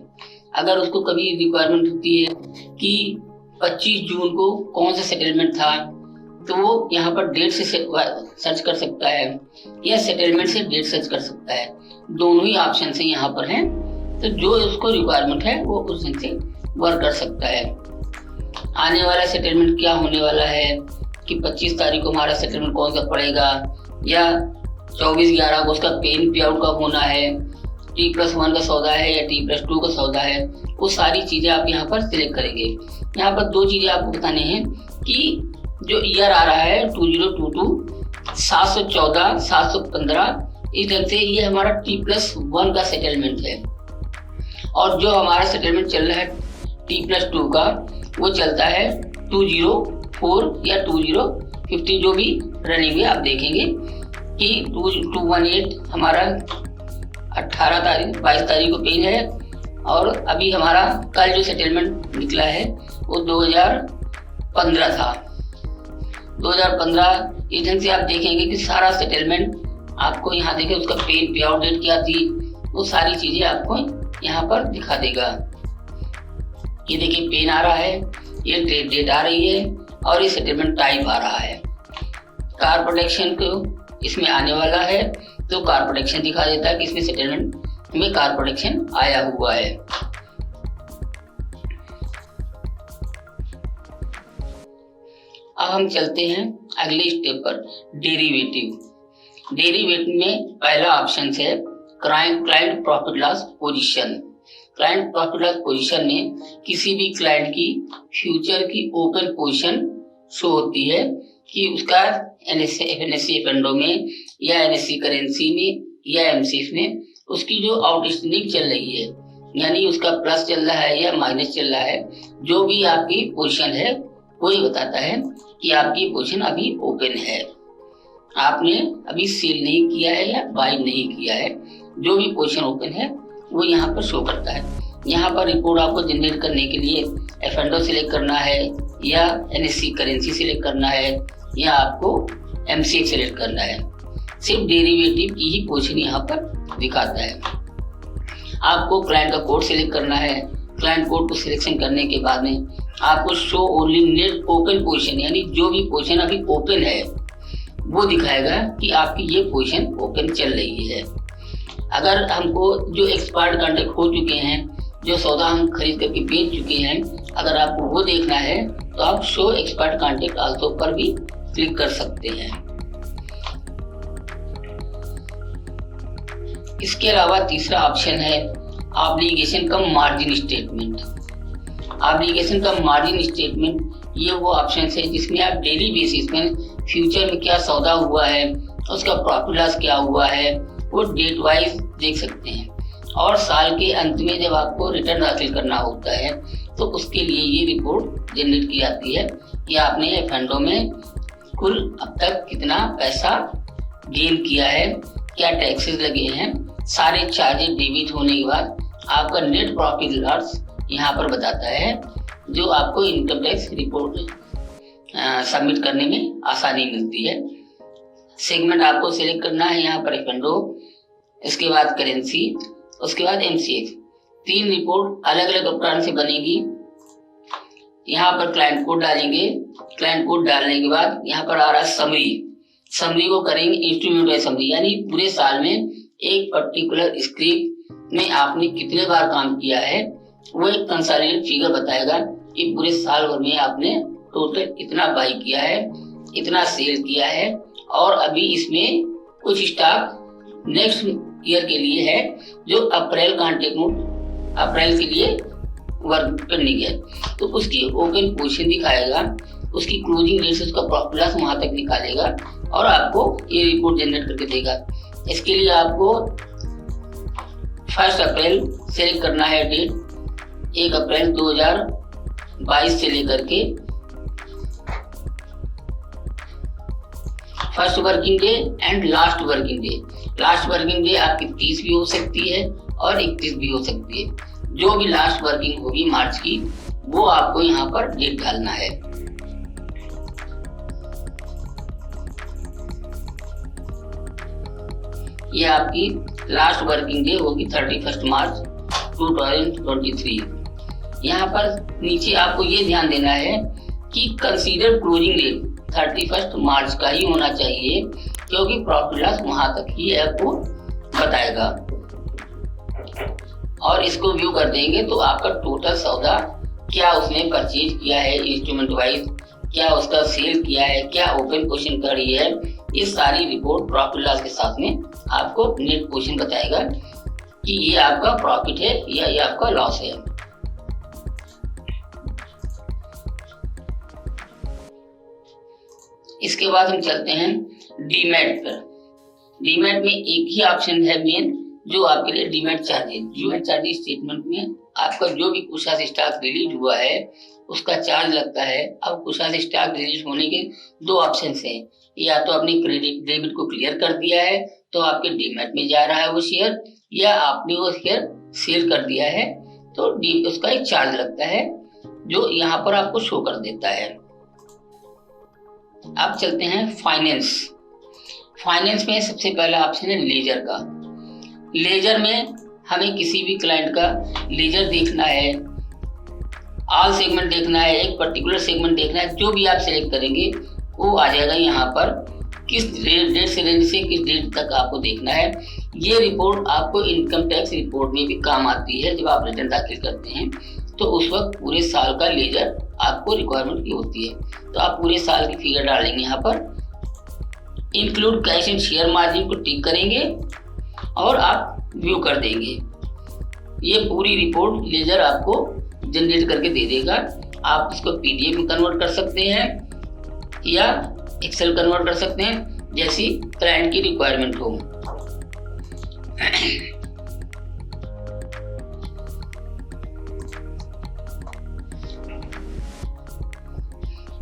अगर उसको कभी रिक्वायरमेंट होती है कि 25 जून को कौन सा सेटलमेंट था, तो वो यहाँ पर डेट से सर्च कर सकता है या सेटलमेंट से डेट सर्च कर सकता है। दोनों ही ऑप्शन से यहाँ पर हैं, तो जो उसको रिक्वायरमेंट है वो उस ढंग से वर्क कर सकता है। आने वाला सेटलमेंट क्या होने वाला है कि 25 तारीख को हमारा सेटलमेंट कौन सा पड़ेगा, या 24/11 को उसका पेन पे आउट कब होना है, T+1 का सौदा है या T+2 का सौदा है, वो सारी चीज़ें आप यहाँ पर सिलेक्ट करेंगे। यहाँ पर 2 चीज़ें आपको बताने हैं कि जो ईयर आ रहा है 2022 714 715, इस ढंग से ये हमारा T+1 का सेटलमेंट है। और जो हमारा सेटलमेंट चल रहा है T+2 का, वो चलता है 204 या 2015, जो भी रनिंग है आप देखेंगे कि 2218 हमारा 22 तारीख को पेन है, और अभी हमारा कल जो सेटलमेंट निकला है वो 2015 था। 2015 इस ढंग से आप देखेंगे कि सारा सेटलमेंट आपको यहाँ देखें, उसका पेन पे आउट डेट क्या थी, वो सारी चीज़ें आपको यहाँ पर दिखा देगा। ये देखिए पेन आ रहा है, ये डेट आ रही है, और ये सेटलमेंट टाइप आ रहा है। कार प्रोटेक्शन को इसमें आने वाला है, तो कार प्रोटेक्शन दिखा देता है कि इसमें सेटलमेंट में कार प्रोटेक्शन आया हुआ है। अब हम चलते हैं अगले स्टेप पर, डेरिवेटिव। डेरिवेटिव में पहला ऑप्शन है client profit loss position. Client profit loss position में किसी भी क्लाइंट की फ्यूचर की ओपन पोजीशन शो होती है कि उसका NSE फंडों में या NSE करेंसी में या MCF में उसकी जो आउटस्टैंडिंग चल रही है, यानी उसका प्लस चल रहा है या माइनस चल रहा है, जो भी आपकी पोजीशन है वही बताता है कि आपकी पोजीशन अभी ओपन है, आपने अभी सेल नहीं किया है या बाई नहीं किया है। जो भी पोजीशन ओपन है वो यहाँ पर शो करता है। यहाँ पर रिपोर्ट आपको जनरेट करने के लिए F&O सिलेक्ट करना है या NSE करेंसी सिलेक्ट करना है या आपको MCF सिलेक्ट करना है। सिर्फ डेरिवेटिव की ही पोजीशन यहाँ पर दिखाता है। आपको क्लाइंट का कोड सिलेक्ट करना है। क्लाइंट कोड को सिलेक्शन करने के बाद में आपको show only net open position, यानी जो भी पोजीशन अभी ओपन है वो दिखाएगा कि आपकी ये पोजीशन ओपन चल रही है। अगर हमको जो एक्सपायर्ड कॉन्ट्रैक्ट हो चुके हैं, जो सौदा हम खरीद करके बेच चुके हैं, अगर आपको वो देखना है तो आप शो एक्सपायर्ड कॉन्ट्रैक्ट आल्सो पर भी क्लिक कर सकते हैं। इसके अलावा तीसरा ऑप्शन है ऑब्लिगेशन कम मार्जिन स्टेटमेंट। ऑब्लिगेशन कम मार्जिन स्टेटमेंट ये वो ऑप्शन है जिसमें आप डेली बेसिस में फ्यूचर में क्या सौदा हुआ है, उसका प्रॉफिट लॉस क्या हुआ है, वो डेट वाइज देख सकते हैं। और साल के अंत में जब आपको रिटर्न दाखिल करना होता है तो उसके लिए ये रिपोर्ट जनरेट की जाती है कि आपने फंडों में कुल अब तक कितना पैसा गेन किया है, क्या टैक्सेस लगे हैं, सारे चार्जेस डेबिट होने के बाद आपका नेट प्रॉफिट लॉस यहाँ पर बताता है, जो आपको इनकम टैक्स रिपोर्ट सबमिट करने में आसानी मिलती है। सेगमेंट आपको सिलेक्ट करना है, यहाँ पर फंडो, इसके बाद करेंसी, उसके बाद MCF। 3 रिपोर्ट अलग अलग उपकरण से बनेगी। यहाँ पर क्लाइंट कोड डालेंगे। क्लाइंट कोड डालने के बाद यहाँ पर आ रहा है समरी को करेंगे इंस्ट्रूमेंट वाइज समरी, यानी पूरे साल में एक पर्टिकुलर स्क्रिप्ट में आपने कितने बार काम किया है, वो एक कंसोलिडेटेड फिगर बताएगा कि पूरे साल भर में आपने टोटल इतना बाई किया है, इतना सेल किया है, और अभी इसमें कुछ स्टॉक नेक्स्ट ईयर के लिए है जो अप्रैल कॉन्ट्रैक्ट नोट अप्रैल के लिए वर्क पेंडिंग है, तो उसकी ओपन पोजीशन दिखाएगा, उसकी क्लोजिंग डेट से उसका प्रॉफिट लॉस वहां तक निकालेगा और आपको ये रिपोर्ट जनरेट करके देगा। इसके लिए आपको 1 अप्रैल सेलेक्ट करना है डेट, 1 अप्रैल 2022 से लेकर के 1st working day and last working day. Last working day आपकी 30 भी हो सकती है और 31 भी हो सकती है। जो भी लास्ट वर्किंग होगी मार्च की, वो आपको यहाँ पर डेट डालना है। ये आपकी लास्ट वर्किंग डे होगी 31 मार्च 2023। यहाँ पर नीचे आपको ये ध्यान देना है कि कंसीडर क्लोजिंग डेट 31 मार्च का ही होना चाहिए, क्योंकि प्रॉफिट लॉस वहां तक ही आपको बताएगा। और इसको व्यू कर देंगे तो आपका टोटल सौदा क्या उसने परचेज किया है इंस्ट्रूमेंट वाइज, क्या उसका सेल किया है, क्या ओपन पोजीशन करी है, इस सारी रिपोर्ट प्रॉफिट लॉस के साथ में आपको नेट पोजीशन बताएगा कि ये आपका प्रॉफिट है या ये आपका लॉस है। इसके बाद हम चलते हैं डीमैट पर। डीमैट में एक ही ऑप्शन है मेन जो आपके लिए demat charges. Demat charges statement में आपका जो भी कुछ स्टॉक रिलीज हुआ है उसका चार्ज लगता है। अब कुछ स्टॉक रिलीज होने के दो ऑप्शन हैं, या तो आपने क्रेडिट डेबिट को क्लियर कर दिया है तो आपके डीमैट में जा रहा है वो शेयर, या आपने वो शेयर सेल कर दिया है तो उसका एक चार्ज लगता है जो यहाँ पर आपको शो कर देता है। अब चलते हैं फाइनेंस। फाइनेंस में सबसे पहला ऑप्शन है लेजर का। लेजर में हमें किसी भी क्लाइंट का लेजर देखना है, ऑल सेगमेंट देखना है, एक पर्टिकुलर सेगमेंट देखना है, जो भी आप सिलेक्ट करेंगे वो आ जाएगा यहाँ पर। किस डेट से रेंज से किस डेट तक आपको देखना है। ये रिपोर्ट आपको इनकम टैक्स रिपोर्ट में भी काम आती है। जब आप रिटर्न दाखिल करते हैं तो उस वक्त पूरे साल का लेजर आपको रिक्वायरमेंट की होती है, तो आप पूरे साल की फिगर डालेंगे यहाँ पर। Include cash and share margin को टिक करेंगे और आप व्यू कर देंगे। ये पूरी रिपोर्ट लेजर आपको जनरेट करके दे देगा। आप इसको पीडीएफ में कन्वर्ट कर सकते हैं या एक्सेल कन्वर्ट कर सकते हैं, जैसी क्लाइंट की रिक्वायरमेंट हो।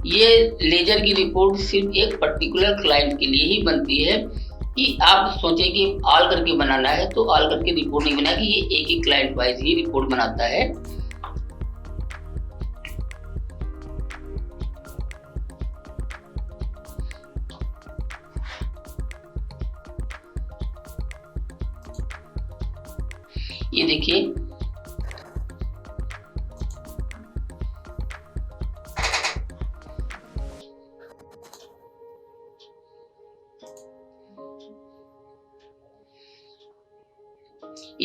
ये लेजर की रिपोर्ट सिर्फ एक पर्टिकुलर क्लाइंट के लिए ही बनती है कि आप सोचें कि ऑल करके बनाना है तो ऑल करके रिपोर्ट नहीं बनाएगी, ये एक ही क्लाइंट वाइज ही रिपोर्ट बनाता है। ये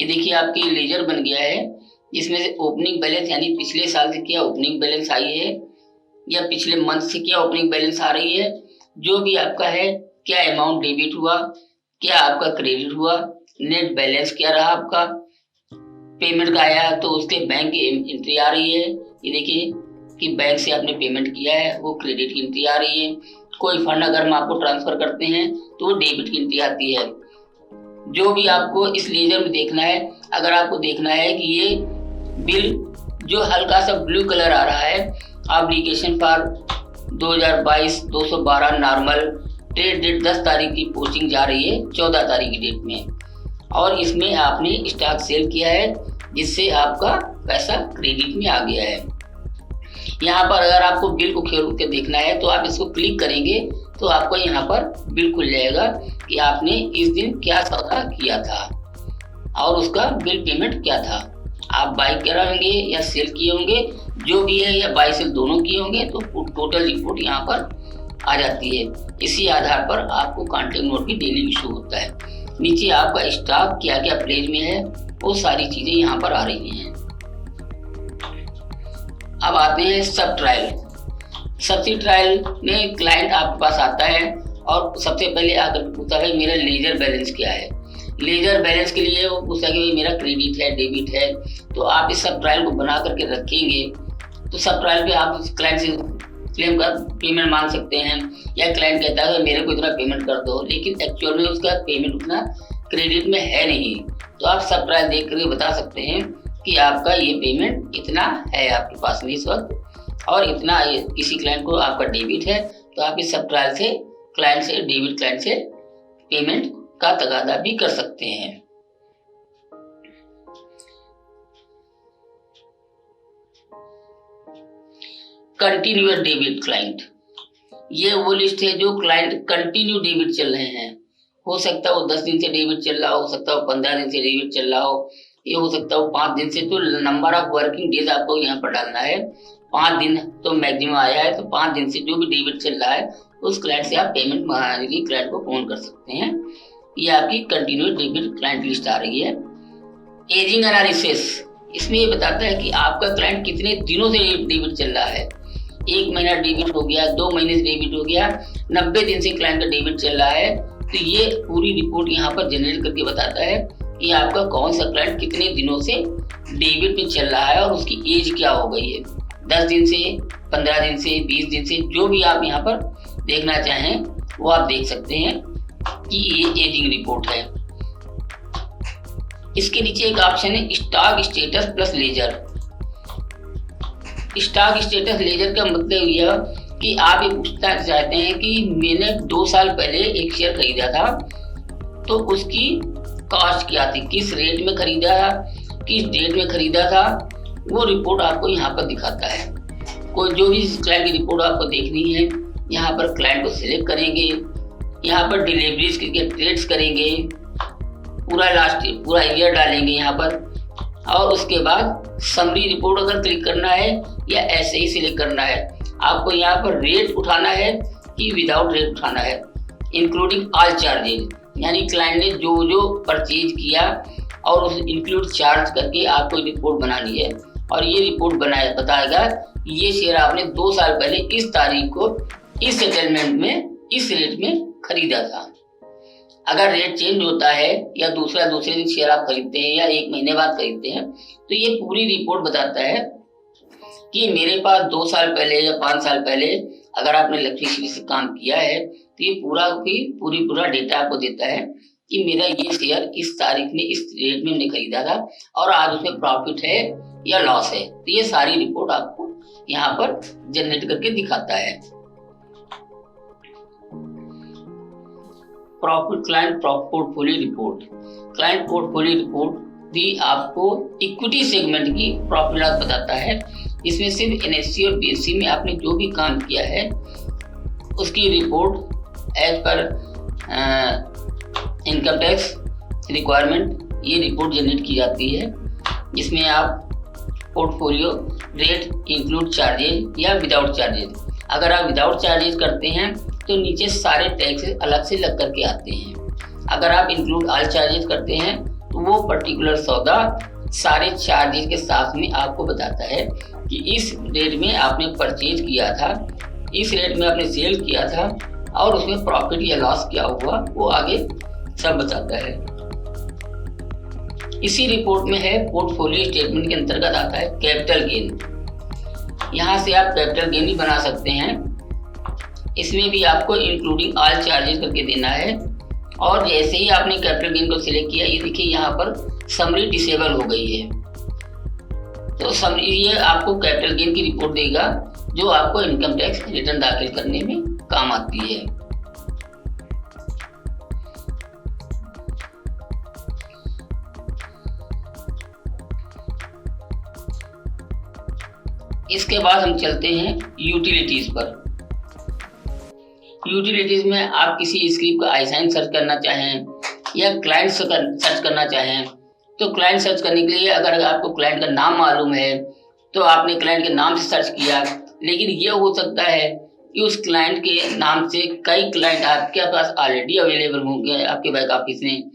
देखिए आपकी लेजर बन गया है, जिसमें से ओपनिंग बैलेंस यानी पिछले साल से क्या ओपनिंग बैलेंस आई है या पिछले मंथ से क्या ओपनिंग बैलेंस आ रही है, जो भी आपका है, क्या अमाउंट डेबिट हुआ, क्या आपका क्रेडिट हुआ, नेट बैलेंस क्या रहा आपका, पेमेंट का आया तो उसके बैंक की एंट्री आ रही है। ये देखिए कि बैंक से आपने पेमेंट किया है वो क्रेडिट की एंट्री आ रही है। कोई फंड अगर हम आपको ट्रांसफर करते हैं तो वो डेबिट की एंट्री आती है। जो भी आपको इस लेजर में देखना है, अगर आपको देखना है कि ये बिल जो हल्का सा ब्लू कलर आ रहा है, application for 2022-212 normal, trade date 10 तारीख की पोस्टिंग जा रही है 14 तारीख की डेट में, और इसमें आपने स्टॉक सेल किया है जिससे आपका पैसा क्रेडिट में आ गया है। यहाँ पर अगर आपको बिल को खोल के देखना है तो आप इसको क्लिक करेंगे तो आपको यहाँ पर बिल खुल जाएगा कि आपने इस दिन क्या सौदा किया था और उसका बिल पेमेंट क्या था। आप बाई करा होंगे या सेल किए होंगे, जो भी है, या बाई सेल दोनों किए होंगे तो टोटल रिपोर्ट यहाँ पर आ जाती है। इसी आधार पर आपको कॉन्ट्रैक्ट नोट भी डेली इशू होता है। नीचे आपका स्टॉक क्या क्या प्लेज में है वो सारी चीजें यहाँ पर आ रही हैं। अब आते हैं सब ट्रायल। सबसे ट्रायल में क्लाइंट आपके पास आता है और सबसे पहले आकर पूछता है मेरा लेजर बैलेंस क्या है। लेजर बैलेंस के लिए वो पूछता है कि भाई मेरा क्रेडिट है, डेबिट है। तो आप इस सब ट्रायल को बना करके रखेंगे तो सब ट्रायल पे आप क्लाइंट से क्लेम का पेमेंट मांग सकते हैं, या क्लाइंट कहता है मेरे को इतना पेमेंट कर दो, लेकिन एक्चुअल में उसका पेमेंट उतना क्रेडिट में है नहीं। तो आप सब ट्रायल देख करके बता सकते हैं कि आपका ये पेमेंट इतना है आपके पास में इस वक्त, और इतना किसी क्लाइंट को आपका डेबिट है, तो आप इस सब ट्रायल से क्लाइंट से डेबिट क्लाइंट से पेमेंट का तगादा भी कर सकते हैं। कंटिन्यूअस डेबिट क्लाइंट, ये वो लिस्ट है जो क्लाइंट कंटिन्यू डेबिट चल रहे हैं। हो सकता है वो 10 दिन से डेबिट चल रहा हो सकता है वो 15 दिन से डेबिट चल रहा हो, ये हो सकता है 5 दिन से, तो नंबर ऑफ वर्किंग डेज आपको यहाँ पर डालना है। 5 दिन तो मैक्सिमम आया है, तो 5 दिन से जो भी डेबिट चल रहा है उस क्लाइंट से आप पेमेंट मंगाने के लिए क्लाइंट को फोन कर सकते हैं। ये आपकी कंटिन्यूस डेबिट क्लाइंट लिस्ट आ रही है। एजिंग एनालिसिस, इसमें ये बताता है कि आपका क्लाइंट कितने दिनों से डेबिट चल रहा है। 1 महीना डेबिट हो गया, 2 महीने से डेबिट हो गया, 90 दिन से क्लाइंट का डेबिट चल रहा है, तो ये पूरी रिपोर्ट यहाँ पर जनरेट करके बताता है कि आपका कौन सा क्लाइंट कितने दिनों से डेबिट में चल रहा है और उसकी एज क्या हो गई है। 10 दिन से, 15 दिन से, 20 दिन से, जो भी आप यहाँ पर देखना चाहें वो आप देख सकते हैं कि ये एजिंग रिपोर्ट है। इसके नीचे एक ऑप्शन है stock status plus ledger. Stock status ledger का मतलब यह कि आप ये पूछना चाहते हैं कि मैंने 2 साल पहले एक शेयर खरीदा था, तो उसकी कॉस्ट क्या थी, किस रेट में खरीदा था, किस डेट में खरीदा था, वो रिपोर्ट आपको यहाँ पर दिखाता है। कोई जो भी क्लाइंट की रिपोर्ट आपको देखनी है, यहाँ पर क्लाइंट को सिलेक्ट करेंगे, यहाँ पर डिलीवरीज के डेट्स करेंगे, पूरा ईयर डालेंगे यहाँ पर, और उसके बाद समरी रिपोर्ट अगर क्लिक करना है या ऐसे ही सिलेक्ट करना है। आपको यहाँ पर रेट उठाना है कि विदाउट रेट उठाना है, इंक्लूडिंग ऑल चार्जेज, यानी क्लाइंट ने जो जो परचेज किया और उस इंक्लूड चार्ज करके आपको रिपोर्ट बनानी है। और ये रिपोर्ट बताएगा ये शेयर आपने 2 साल पहले इस तारीख को इस सेटलमेंट में इस रेट में खरीदा था। अगर रेट चेंज होता है या दूसरे दिन शेयर आप खरीदते हैं या 1 महीने बाद खरीदते हैं, तो ये पूरी रिपोर्ट बताता है कि मेरे पास 2 साल पहले या 5 साल पहले अगर आपने इलेक्ट्रिसिटी से काम किया है, तो ये पूरा डेटा आपको देता है कि मेरा ये शेयर इस तारीख में इस रेट में मैंने खरीदा था और आज उसमें प्रॉफिट है या लॉस है। तो ये सारी रिपोर्ट आपको यहाँ पर जनरेट करके दिखाता है। Profit client portfolio report. Client portfolio report भी आपको इक्विटी सेगमेंट की प्रॉफिट लॉस बताता है। इसमें सिर्फ एनएससी और बीएससी में आपने जो भी काम किया है उसकी report as per income tax requirement ये रिपोर्ट जनरेट की जाती है, जिसमें आप पोर्टफोलियो रेट इंक्लूड चार्जेज या विदाउट चार्जेज, अगर आप विदाउट चार्जेज करते हैं तो नीचे सारे टैक्स अलग से लग करके आते हैं। अगर आप इंक्लूड ऑल चार्जेज करते हैं तो वो पर्टिकुलर सौदा सारे चार्जेज के साथ में आपको बताता है कि इस रेट में आपने परचेज किया था, इस रेट में आपने सेल किया था और उसमें प्रॉफिट या लॉस क्या हुआ वो आगे सब बताता है। इसी रिपोर्ट में है पोर्टफोलियो स्टेटमेंट के अंतर्गत आता है कैपिटल गेन। यहाँ से आप कैपिटल गेन भी बना सकते हैं। इसमें भी आपको इंक्लूडिंग ऑल चार्जेस करके देना है और जैसे ही आपने कैपिटल गेन को सिलेक्ट किया, ये देखिए यहाँ पर समरी डिसेबल हो गई है, तो समरी ये आपको कैपिटल गेन की रिपोर्ट देगा जो आपको इनकम टैक्स रिटर्न दाखिल करने में काम आती है। इसके बाद हम चलते हैं यूटिलिटीज पर। यूटिलिटीज में आप किसी स्क्रिप्ट का आईसाइन सर्च करना चाहें या क्लाइंट सर्च करना चाहें, तो क्लाइंट सर्च करने के लिए अगर आपको क्लाइंट का नाम मालूम है तो आपने क्लाइंट के नाम से सर्च किया, लेकिन ये हो सकता है कि उस क्लाइंट के नाम से कई क्लाइंट आपके पास ऑलरेडी अवेलेबल होंगे आपके बैक ऑफिस में,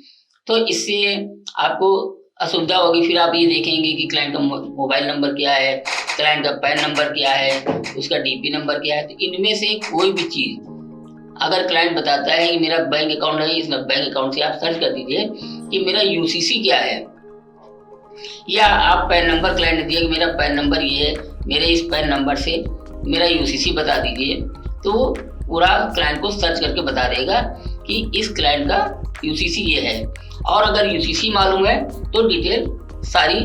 तो इससे आपको असुविधा होगी। फिर आप ये देखेंगे कि क्लाइंट का मोबाइल नंबर क्या है, क्लाइंट का पैन नंबर क्या है, उसका डीपी नंबर क्या है। तो इनमें से कोई भी चीज़ अगर क्लाइंट बताता है कि मेरा बैंक अकाउंट है, इस बैंक अकाउंट से आप सर्च कर दीजिए कि मेरा यूसीसी क्या है, या आप पैन नंबर क्लाइंट ने दिया कि मेरा पैन नंबर ये है, मेरे इस पैन नंबर से मेरा यूसीसी बता दीजिए, तो पूरा क्लाइंट को सर्च करके बता देगा कि इस क्लाइंट का यूसीसी ये है। और अगर यूसीसी मालूम है तो डिटेल सारी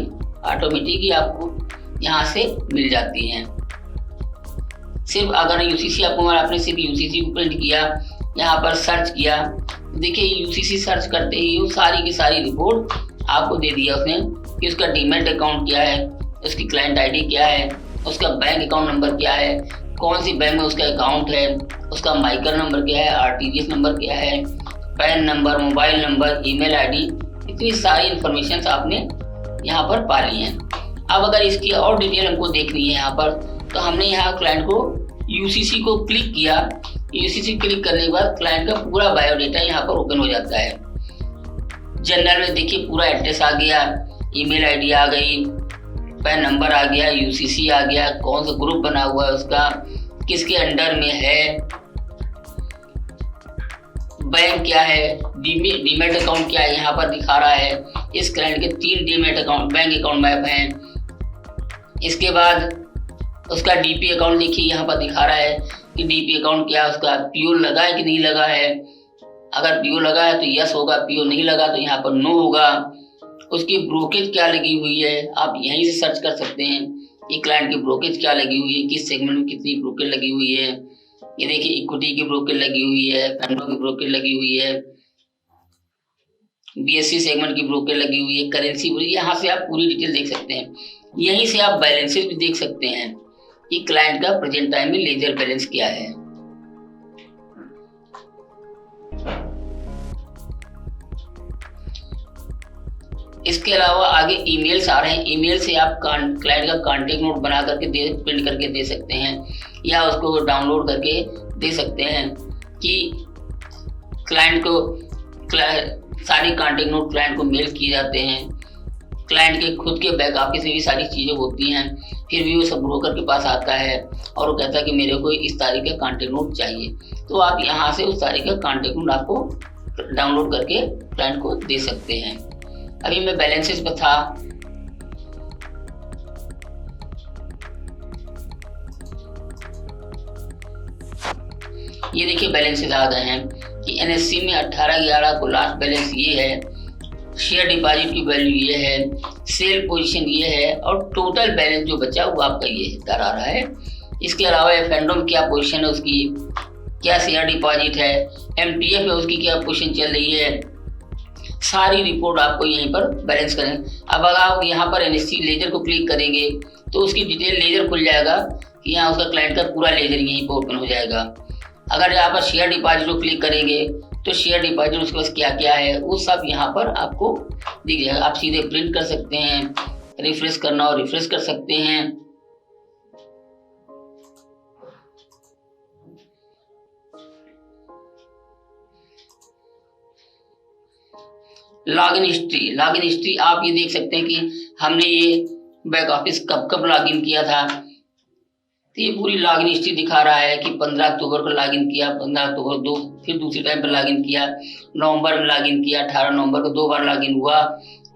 ऑटोमेटिक ही आपको यहाँ से मिल जाती हैं। सिर्फ अगर यूसीसी आपने सिर्फ यूसीसी को प्रिंट किया, यहाँ पर सर्च किया, देखिए यूसीसी सर्च करते ही सारी की सारी रिपोर्ट आपको दे दिया उसने कि उसका डीमैट अकाउंट क्या है, उसकी क्लाइंट आईडी क्या है, उसका बैंक अकाउंट नंबर क्या है, कौन सी बैंक में उसका अकाउंट है, उसका माइकर नंबर क्या है, आरटीजीएस नंबर क्या है, pan number, mobile number, email ID, इतनी सारी इन्फॉर्मेशन आपने यहाँ पर पा ली हैं। अब अगर इसकी और डिटेल हमको देखनी है यहाँ पर, तो हमने यहाँ क्लाइंट को यूसीसी को क्लिक किया। यूसीसी क्लिक करने के बाद क्लाइंट का पूरा बायोडेटा यहाँ पर ओपन हो जाता है। जनरल में देखिए पूरा एड्रेस आ गया, ईमेल आईडी आ गई, पैन नंबर आ गया, यूसीसी आ गया, कौन सा ग्रुप बना हुआ है उसका, किसके अंडर में है, बैंक क्या है, डीमेट अकाउंट क्या है यहाँ पर दिखा रहा है। इस क्लाइंट के 3 demat account bank account map हैं। इसके बाद उसका डीपी अकाउंट देखिए यहाँ पर दिखा रहा है कि डीपी अकाउंट क्या है, उसका पीओ लगा है कि नहीं लगा है। अगर पीओ लगा है तो यस होगा, पीओ नहीं लगा तो यहाँ पर नो होगा। उसकी ब्रोकेज क्या लगी हुई है आप यहीं से सर्च कर सकते हैं। ये क्लाइंट की ब्रोकेज क्या लगी हुई है, किस सेगमेंट में कितनी ब्रोकेज लगी हुई है। ये देखिए इक्विटी की ब्रोकेज लगी हुई है, फंडों की ब्रोकेज लगी हुई है, बीएससी सेगमेंट की ब्रोकेज लगी हुई है, करेंसी, यहाँ से आप पूरी डिटेल देख सकते हैं। यहीं से आप बैलेंसेस भी देख सकते हैं कि क्लाइंट का प्रेजेंट टाइम में लेजर बैलेंस क्या है। इसके अलावा आगे ईमेल्स आ रहे हैं। ईमेल से आप क्लाइंट का कॉन्टेक्ट नोट बना करके प्रिंट करके दे सकते हैं, या उसको डाउनलोड करके दे सकते हैं कि क्लाइंट को सारी कॉन्टेक्ट नोट क्लाइंट को मेल किए जाते हैं। क्लाइंट के खुद के बैक ऑफिस में भी सारी चीज़ें होती हैं, फिर भी वो सब ब्रोकर के पास आता है और वो कहता है कि मेरे को इस तारीख का कॉन्टेक्ट नोट चाहिए। तो आप यहाँ से उस तारीख का कॉन्टेक्ट नोट आपको डाउनलोड करके क्लाइंट को दे सकते हैं। अभी मैं बैलेंसेस पर था। ये देखिए बैलेंसेस आ गए हैं कि एनएससी में 18/11 को लास्ट बैलेंस ये है, शेयर डिपॉजिट की वैल्यू ये है, सेल पोजीशन ये है और टोटल बैलेंस जो बचा वो आपका ये दर आ रहा है। इसके अलावा एफ&ओ में क्या पोजीशन है उसकी, क्या शेयर डिपॉजिट है, एमटीएफ में उसकी क्या पोजीशन चल रही है, सारी रिपोर्ट आपको यहीं पर बैलेंस करें। अब अगर आप यहाँ पर एनएससी लेजर को क्लिक करेंगे तो उसकी डिटेल लेजर खुल जाएगा कि यहाँ उसका क्लाइंट का पूरा लेजर यहीं पर ओपन हो जाएगा। अगर यहाँ पर शेयर डिपॉजिट को क्लिक करेंगे तो शेयर डिपॉजिट उसके पास क्या क्या है वो सब यहाँ पर आपको दिख जाएगा। आप सीधे प्रिंट कर सकते हैं, रिफ्रेश करना हो रिफ्रेश कर सकते हैं। लॉगिन हिस्ट्री आप ये देख सकते हैं कि हमने ये बैक ऑफिस कब लॉगिन किया था। तो ये पूरी लॉगिन हिस्ट्री दिखा रहा है कि 15 अक्टूबर को लॉगिन किया, 15 अक्टूबर फिर दूसरी टाइम पर लॉगिन किया, नवंबर में लॉगिन किया, 18 नवंबर को 2 बार लॉगिन हुआ।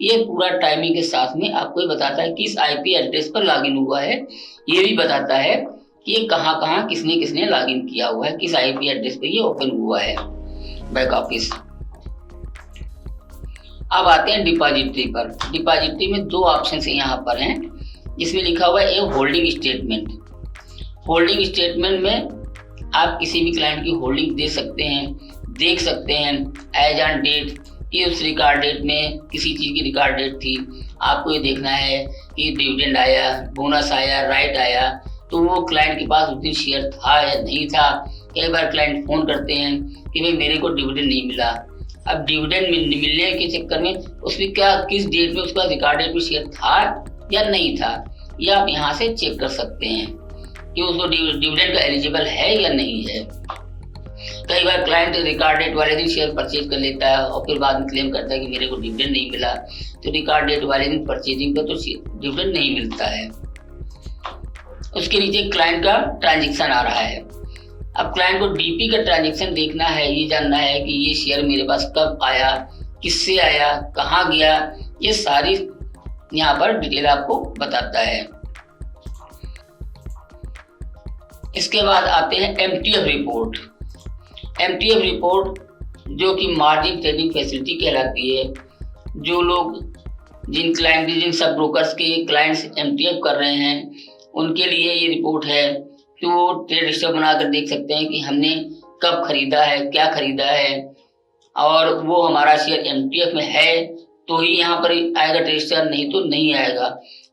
ये पूरा टाइमिंग के साथ में आपको ये बताता है किस आईपी एड्रेस पर लॉगिन हुआ है। ये भी बताता है कि ये कहाँ किसने लॉगिन किया हुआ है, किस आईपी एड्रेस पर ये ओपन हुआ है बैक ऑफिस। अब आते हैं डिपॉजिटरी पर। डिपॉजिटरी में 2 ऑप्शन यहाँ पर हैं जिसमें लिखा हुआ है होल्डिंग स्टेटमेंट। होल्डिंग स्टेटमेंट में आप किसी भी क्लाइंट की होल्डिंग दे सकते हैं, देख सकते हैं एज ऑन डेट कि उस रिकॉर्ड डेट में किसी चीज़ की रिकॉर्ड डेट थी। आपको ये देखना है कि डिविडेंड आया, बोनस आया, राइट आया, तो वो क्लाइंट के पास उस दिन शेयर था या नहीं था। कई बार क्लाइंट फ़ोन करते हैं कि भाई मेरे को डिविडेंड नहीं मिला। अब डिविडेंड मिलने के चक्कर में उसमें किस डेट में उसका रिकॉर्ड डेट में शेयर था या नहीं था, ये आप यहाँ से चेक कर सकते हैं कि उसको डिविडेंड का एलिजिबल है या नहीं है। कई बार क्लाइंट रिकॉर्ड डेट वाले दिन शेयर परचेज कर लेता है और फिर बाद में क्लेम करता है कि मेरे को डिविडेंड नहीं मिला। तो रिकॉर्ड डेट वाले दिन परचेजिंग का तो डिविडेंड नहीं मिलता है। उसके नीचे क्लाइंट का ट्रांजेक्शन आ रहा है। अब क्लाइंट को डीपी का ट्रांजेक्शन देखना है, ये जानना है कि ये शेयर मेरे पास कब आया, किससे आया, कहाँ गया, ये सारी यहाँ पर डिटेल आपको बताता है। इसके बाद आते हैं एमटीएफ रिपोर्ट। एमटीएफ रिपोर्ट जो कि मार्जिन ट्रेडिंग फैसिलिटी कहलाती है। जो लोग जिन सब ब्रोकर्स के क्लाइंट्स एमटीएफ कर रहे हैं उनके लिए ये रिपोर्ट है कि वो ट्रेड रजिस्टर बनाकर देख सकते हैं कि हमने कब खरीदा है, क्या खरीदा है, और वो हमारा शेयर एमटीएफ में है तो ही यहाँ पर आएगा ट्रेड रजिस्टर, नहीं तो नहीं आएगा।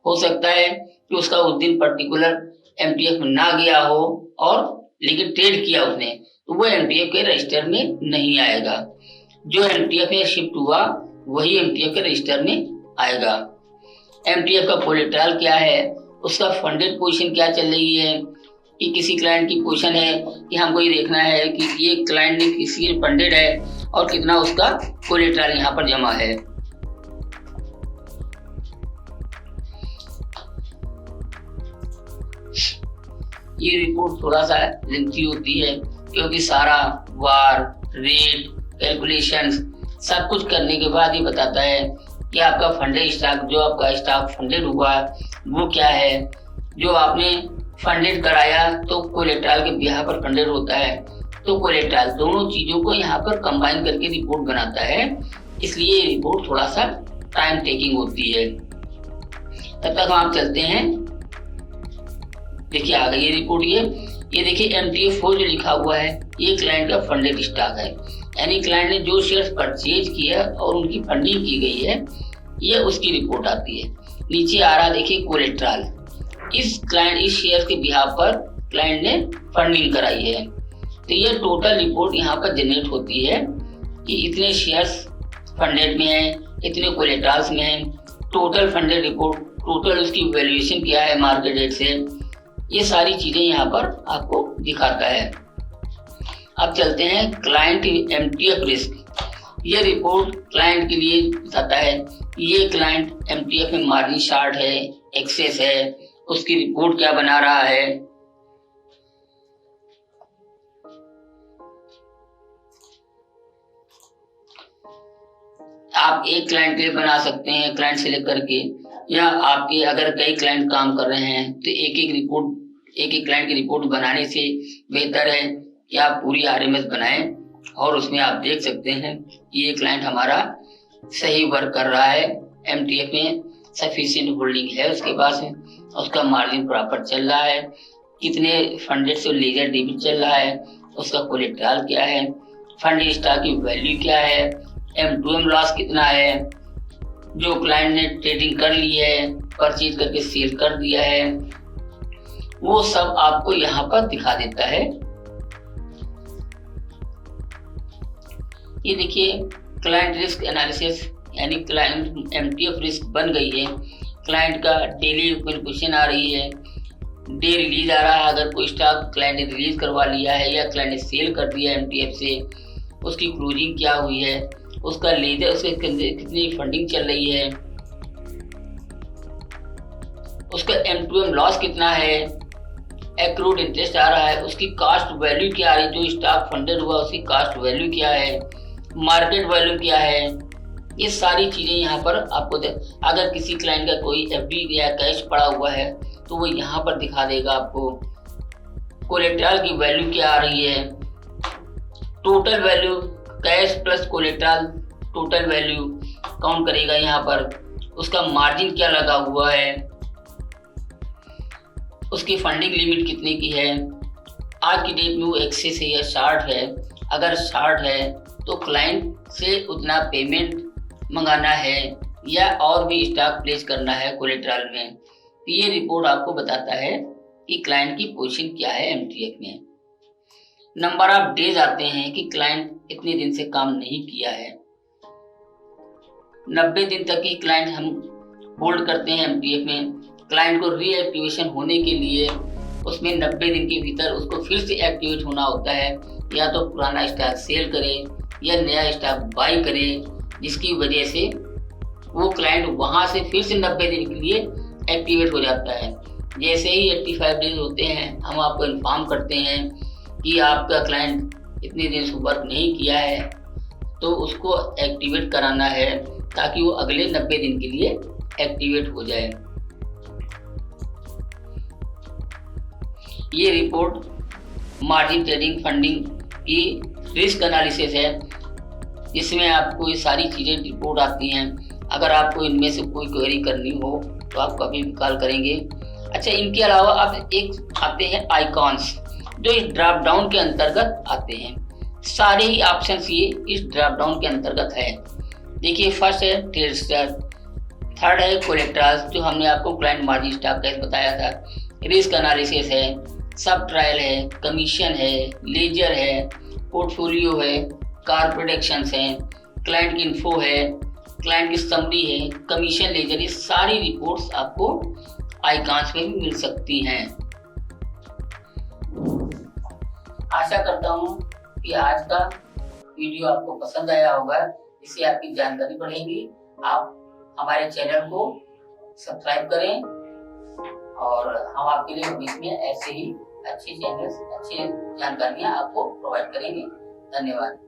हो सकता है कि उसका उस दिन पर्टिकुलर एमटीएफ में ना गया हो और लेकिन ट्रेड किया उसने, तो वो एमटीएफ के रजिस्टर में नहीं आएगा। जो एमटीएफ में शिफ्ट हुआ वही एमटीएफ के रजिस्टर में आएगा। एमटीएफ का कोलेटरल क्या है, उसका फंडेड पोजीशन क्या चल रही है, कि किसी क्लाइंट की पोजीशन है कि हमको ये देखना है कि ये क्लाइंट ने किसी फंडेड है और कितना उसका कोलेटरल यहाँ पर जमा है। ये रिपोर्ट थोड़ा सा लेंथी होती है क्योंकि सारा वार रेट कैलकुलेशंस सब कुछ करने के बाद ही बताता है कि आपका फंडेड स्टॉक, जो आपका स्टॉक फंडेड हुआ वो क्या है, जो आपने फंडेड कराया तो कोलेटरल के बिहाफ पर फंडेड होता है, तो कोलेटरल दोनों चीजों को यहाँ पर कंबाइन करके रिपोर्ट बनाता है, इसलिए ये रिपोर्ट थोड़ा सा टाइम टेकिंग होती है। तब तक हम चलते हैं, देखिए आ गई ये रिपोर्ट। ये देखिए एमटीएफ 4 जो लिखा हुआ है ये क्लाइंट का फंडेड स्टॉक है, यानी क्लाइंट ने जो शेयर्स परचेज किया और उनकी फंडिंग की गई है ये उसकी रिपोर्ट आती है। नीचे आ रहा देखिए कोलेटरल, इस शेयर के बिहाफ पर क्लाइंट ने फंडिंग कराई है, तो ये टोटल रिपोर्ट यहाँ पर जनरेट होती है कि इतने शेयर्स फंडेड में हैं, इतने कोलेटरल्स में हैं, टोटल फंडेड रिपोर्ट, टोटल उसकी वैल्यूएशन क्या है मार्केट रेट से, ये सारी चीजें यहाँ पर आपको दिखाता है। अब चलते हैं क्लाइंट एमटीएफ रिस्क। ये रिपोर्ट क्लाइंट के लिए बताता है ये क्लाइंट एमटीएफ में मार्जिन शॉर्ट है, एक्सेस है, उसकी रिपोर्ट क्या बना रहा है। आप एक क्लाइंट के लिए बना सकते हैं, क्लाइंट सेलेक्ट करके, या आपके अगर कई क्लाइंट काम कर रहे हैं तो एक एक क्लाइंट की रिपोर्ट बनाने से बेहतर है कि आप पूरी आरएमएस बनाएं और उसमें आप देख सकते हैं कि ये क्लाइंट हमारा सही वर्क कर रहा है, एमटीएफ में सफिशिएंट होल्डिंग है उसके पास है, उसका मार्जिन प्रॉपर चल रहा है, कितने फंडेड से लेजर डेबिट चल रहा है, उसका कोलेटरल क्या है, फंडेड स्टॉक की वैल्यू क्या है, M2M लॉस कितना है, जो क्लाइंट ने ट्रेडिंग कर ली है, परचेज करके सेल कर दिया है, वो सब आपको यहाँ पर दिखा देता है। ये देखिए क्लाइंट रिस्क एनालिसिस, यानी क्लाइंट एमटीएफ रिस्क बन गई है, क्लाइंट का डेली पोजीशन आ रही है, डे रिलीज आ रहा है, अगर कोई स्टॉक क्लाइंट ने रिलीज करवा लिया है या क्लाइंट ने सेल कर दिया एमटीएफ से, उसकी क्लोजिंग क्या हुई है, उसका लेजर, उसके कितनी फंडिंग चल रही है, उसका M2M लॉस कितना है, एक्रूड इंटरेस्ट आ रहा है, उसकी कास्ट वैल्यू क्या है, जो स्टॉक फंडेड हुआ उसकी कास्ट वैल्यू क्या है, मार्केट वैल्यू क्या है, ये सारी चीजें यहाँ पर आपको अगर किसी क्लाइंट का कोई एफडी या कैश पड़ा हुआ है तो वो यहाँ पर दिखा देगा आपको। कोलेटरल की वैल्यू क्या आ रही है, total value cash plus collateral total value count करेगा यहाँ पर, उसका मार्जिन क्या लगा हुआ है, उसकी फंडिंग लिमिट कितने की है, आज की डेट में वो एक्सेस है या शॉर्ट है, अगर शॉर्ट है तो क्लाइंट से उतना पेमेंट मंगाना है या और भी स्टॉक प्लेस करना है कोलेटरल में। तो ये रिपोर्ट आपको बताता है कि क्लाइंट की पोजीशन क्या है एमटीएफ में। नंबर ऑफ डेज आते हैं कि क्लाइंट इतने दिन से काम नहीं किया है, 90 दिन तक ही क्लाइंट हम होल्ड करते हैं एमटीएफ में। क्लाइंट को रीएक्टिवेशन होने के लिए उसमें 90 दिन के भीतर उसको फिर से एक्टिवेट होना होता है, या तो पुराना स्टॉक सेल करे या नया स्टॉक बाई करे, जिसकी वजह से वो क्लाइंट वहां से फिर से 90 दिन के लिए एक्टिवेट हो जाता है। जैसे ही 85 डेज होते हैं हम आपको इन्फॉर्म करते हैं कि आपका क्लाइंट इतने दिन से वर्क नहीं किया है, तो उसको एक्टिवेट कराना है ताकि वो अगले 90 दिन के लिए एक्टिवेट हो जाए। ये रिपोर्ट मार्जिन ट्रेडिंग फंडिंग की रिस्क एनालिसिस है, जिसमें आपको ये सारी चीज़ें रिपोर्ट आती हैं। अगर आपको इनमें से कोई क्वेरी करनी हो तो आप कभी भी कॉल करेंगे। अच्छा, इनके अलावा आप एक आते हैं आइकॉन्स, जो इस ड्रॉप डाउन के अंतर्गत आते हैं। सारे ही ऑप्शंस ये इस ड्रॉप डाउन के अंतर्गत है। देखिए, फर्स्ट है ट्रेडस्टर, थर्ड है कोलेटरल्स, जो हमने आपको क्लाइंट मार्जिन स्टॉक प्राइस बताया था, रिस्क एनालिसिस है, सब ट्रायल है, कमीशन है, लेजर है, पोर्टफोलियो है, कॉर्पोरेट एक्शंस हैं, क्लाइंट की इन्फो है, क्लाइंट की समरी है, कमीशन लेजर, ये सारी रिपोर्ट्स आपको आईकांच में भी मिल सकती हैं। आशा करता हूँ कि आज का वीडियो आपको पसंद आया होगा, इससे आपकी जानकारी बढ़ेगी। आप हमारे चैनल को सब्सक्राइब करें और हम आपके लिए भविष्य में ऐसे ही अच्छे चैनल्स, अच्छी जानकारियां आपको प्रोवाइड करेंगे। धन्यवाद।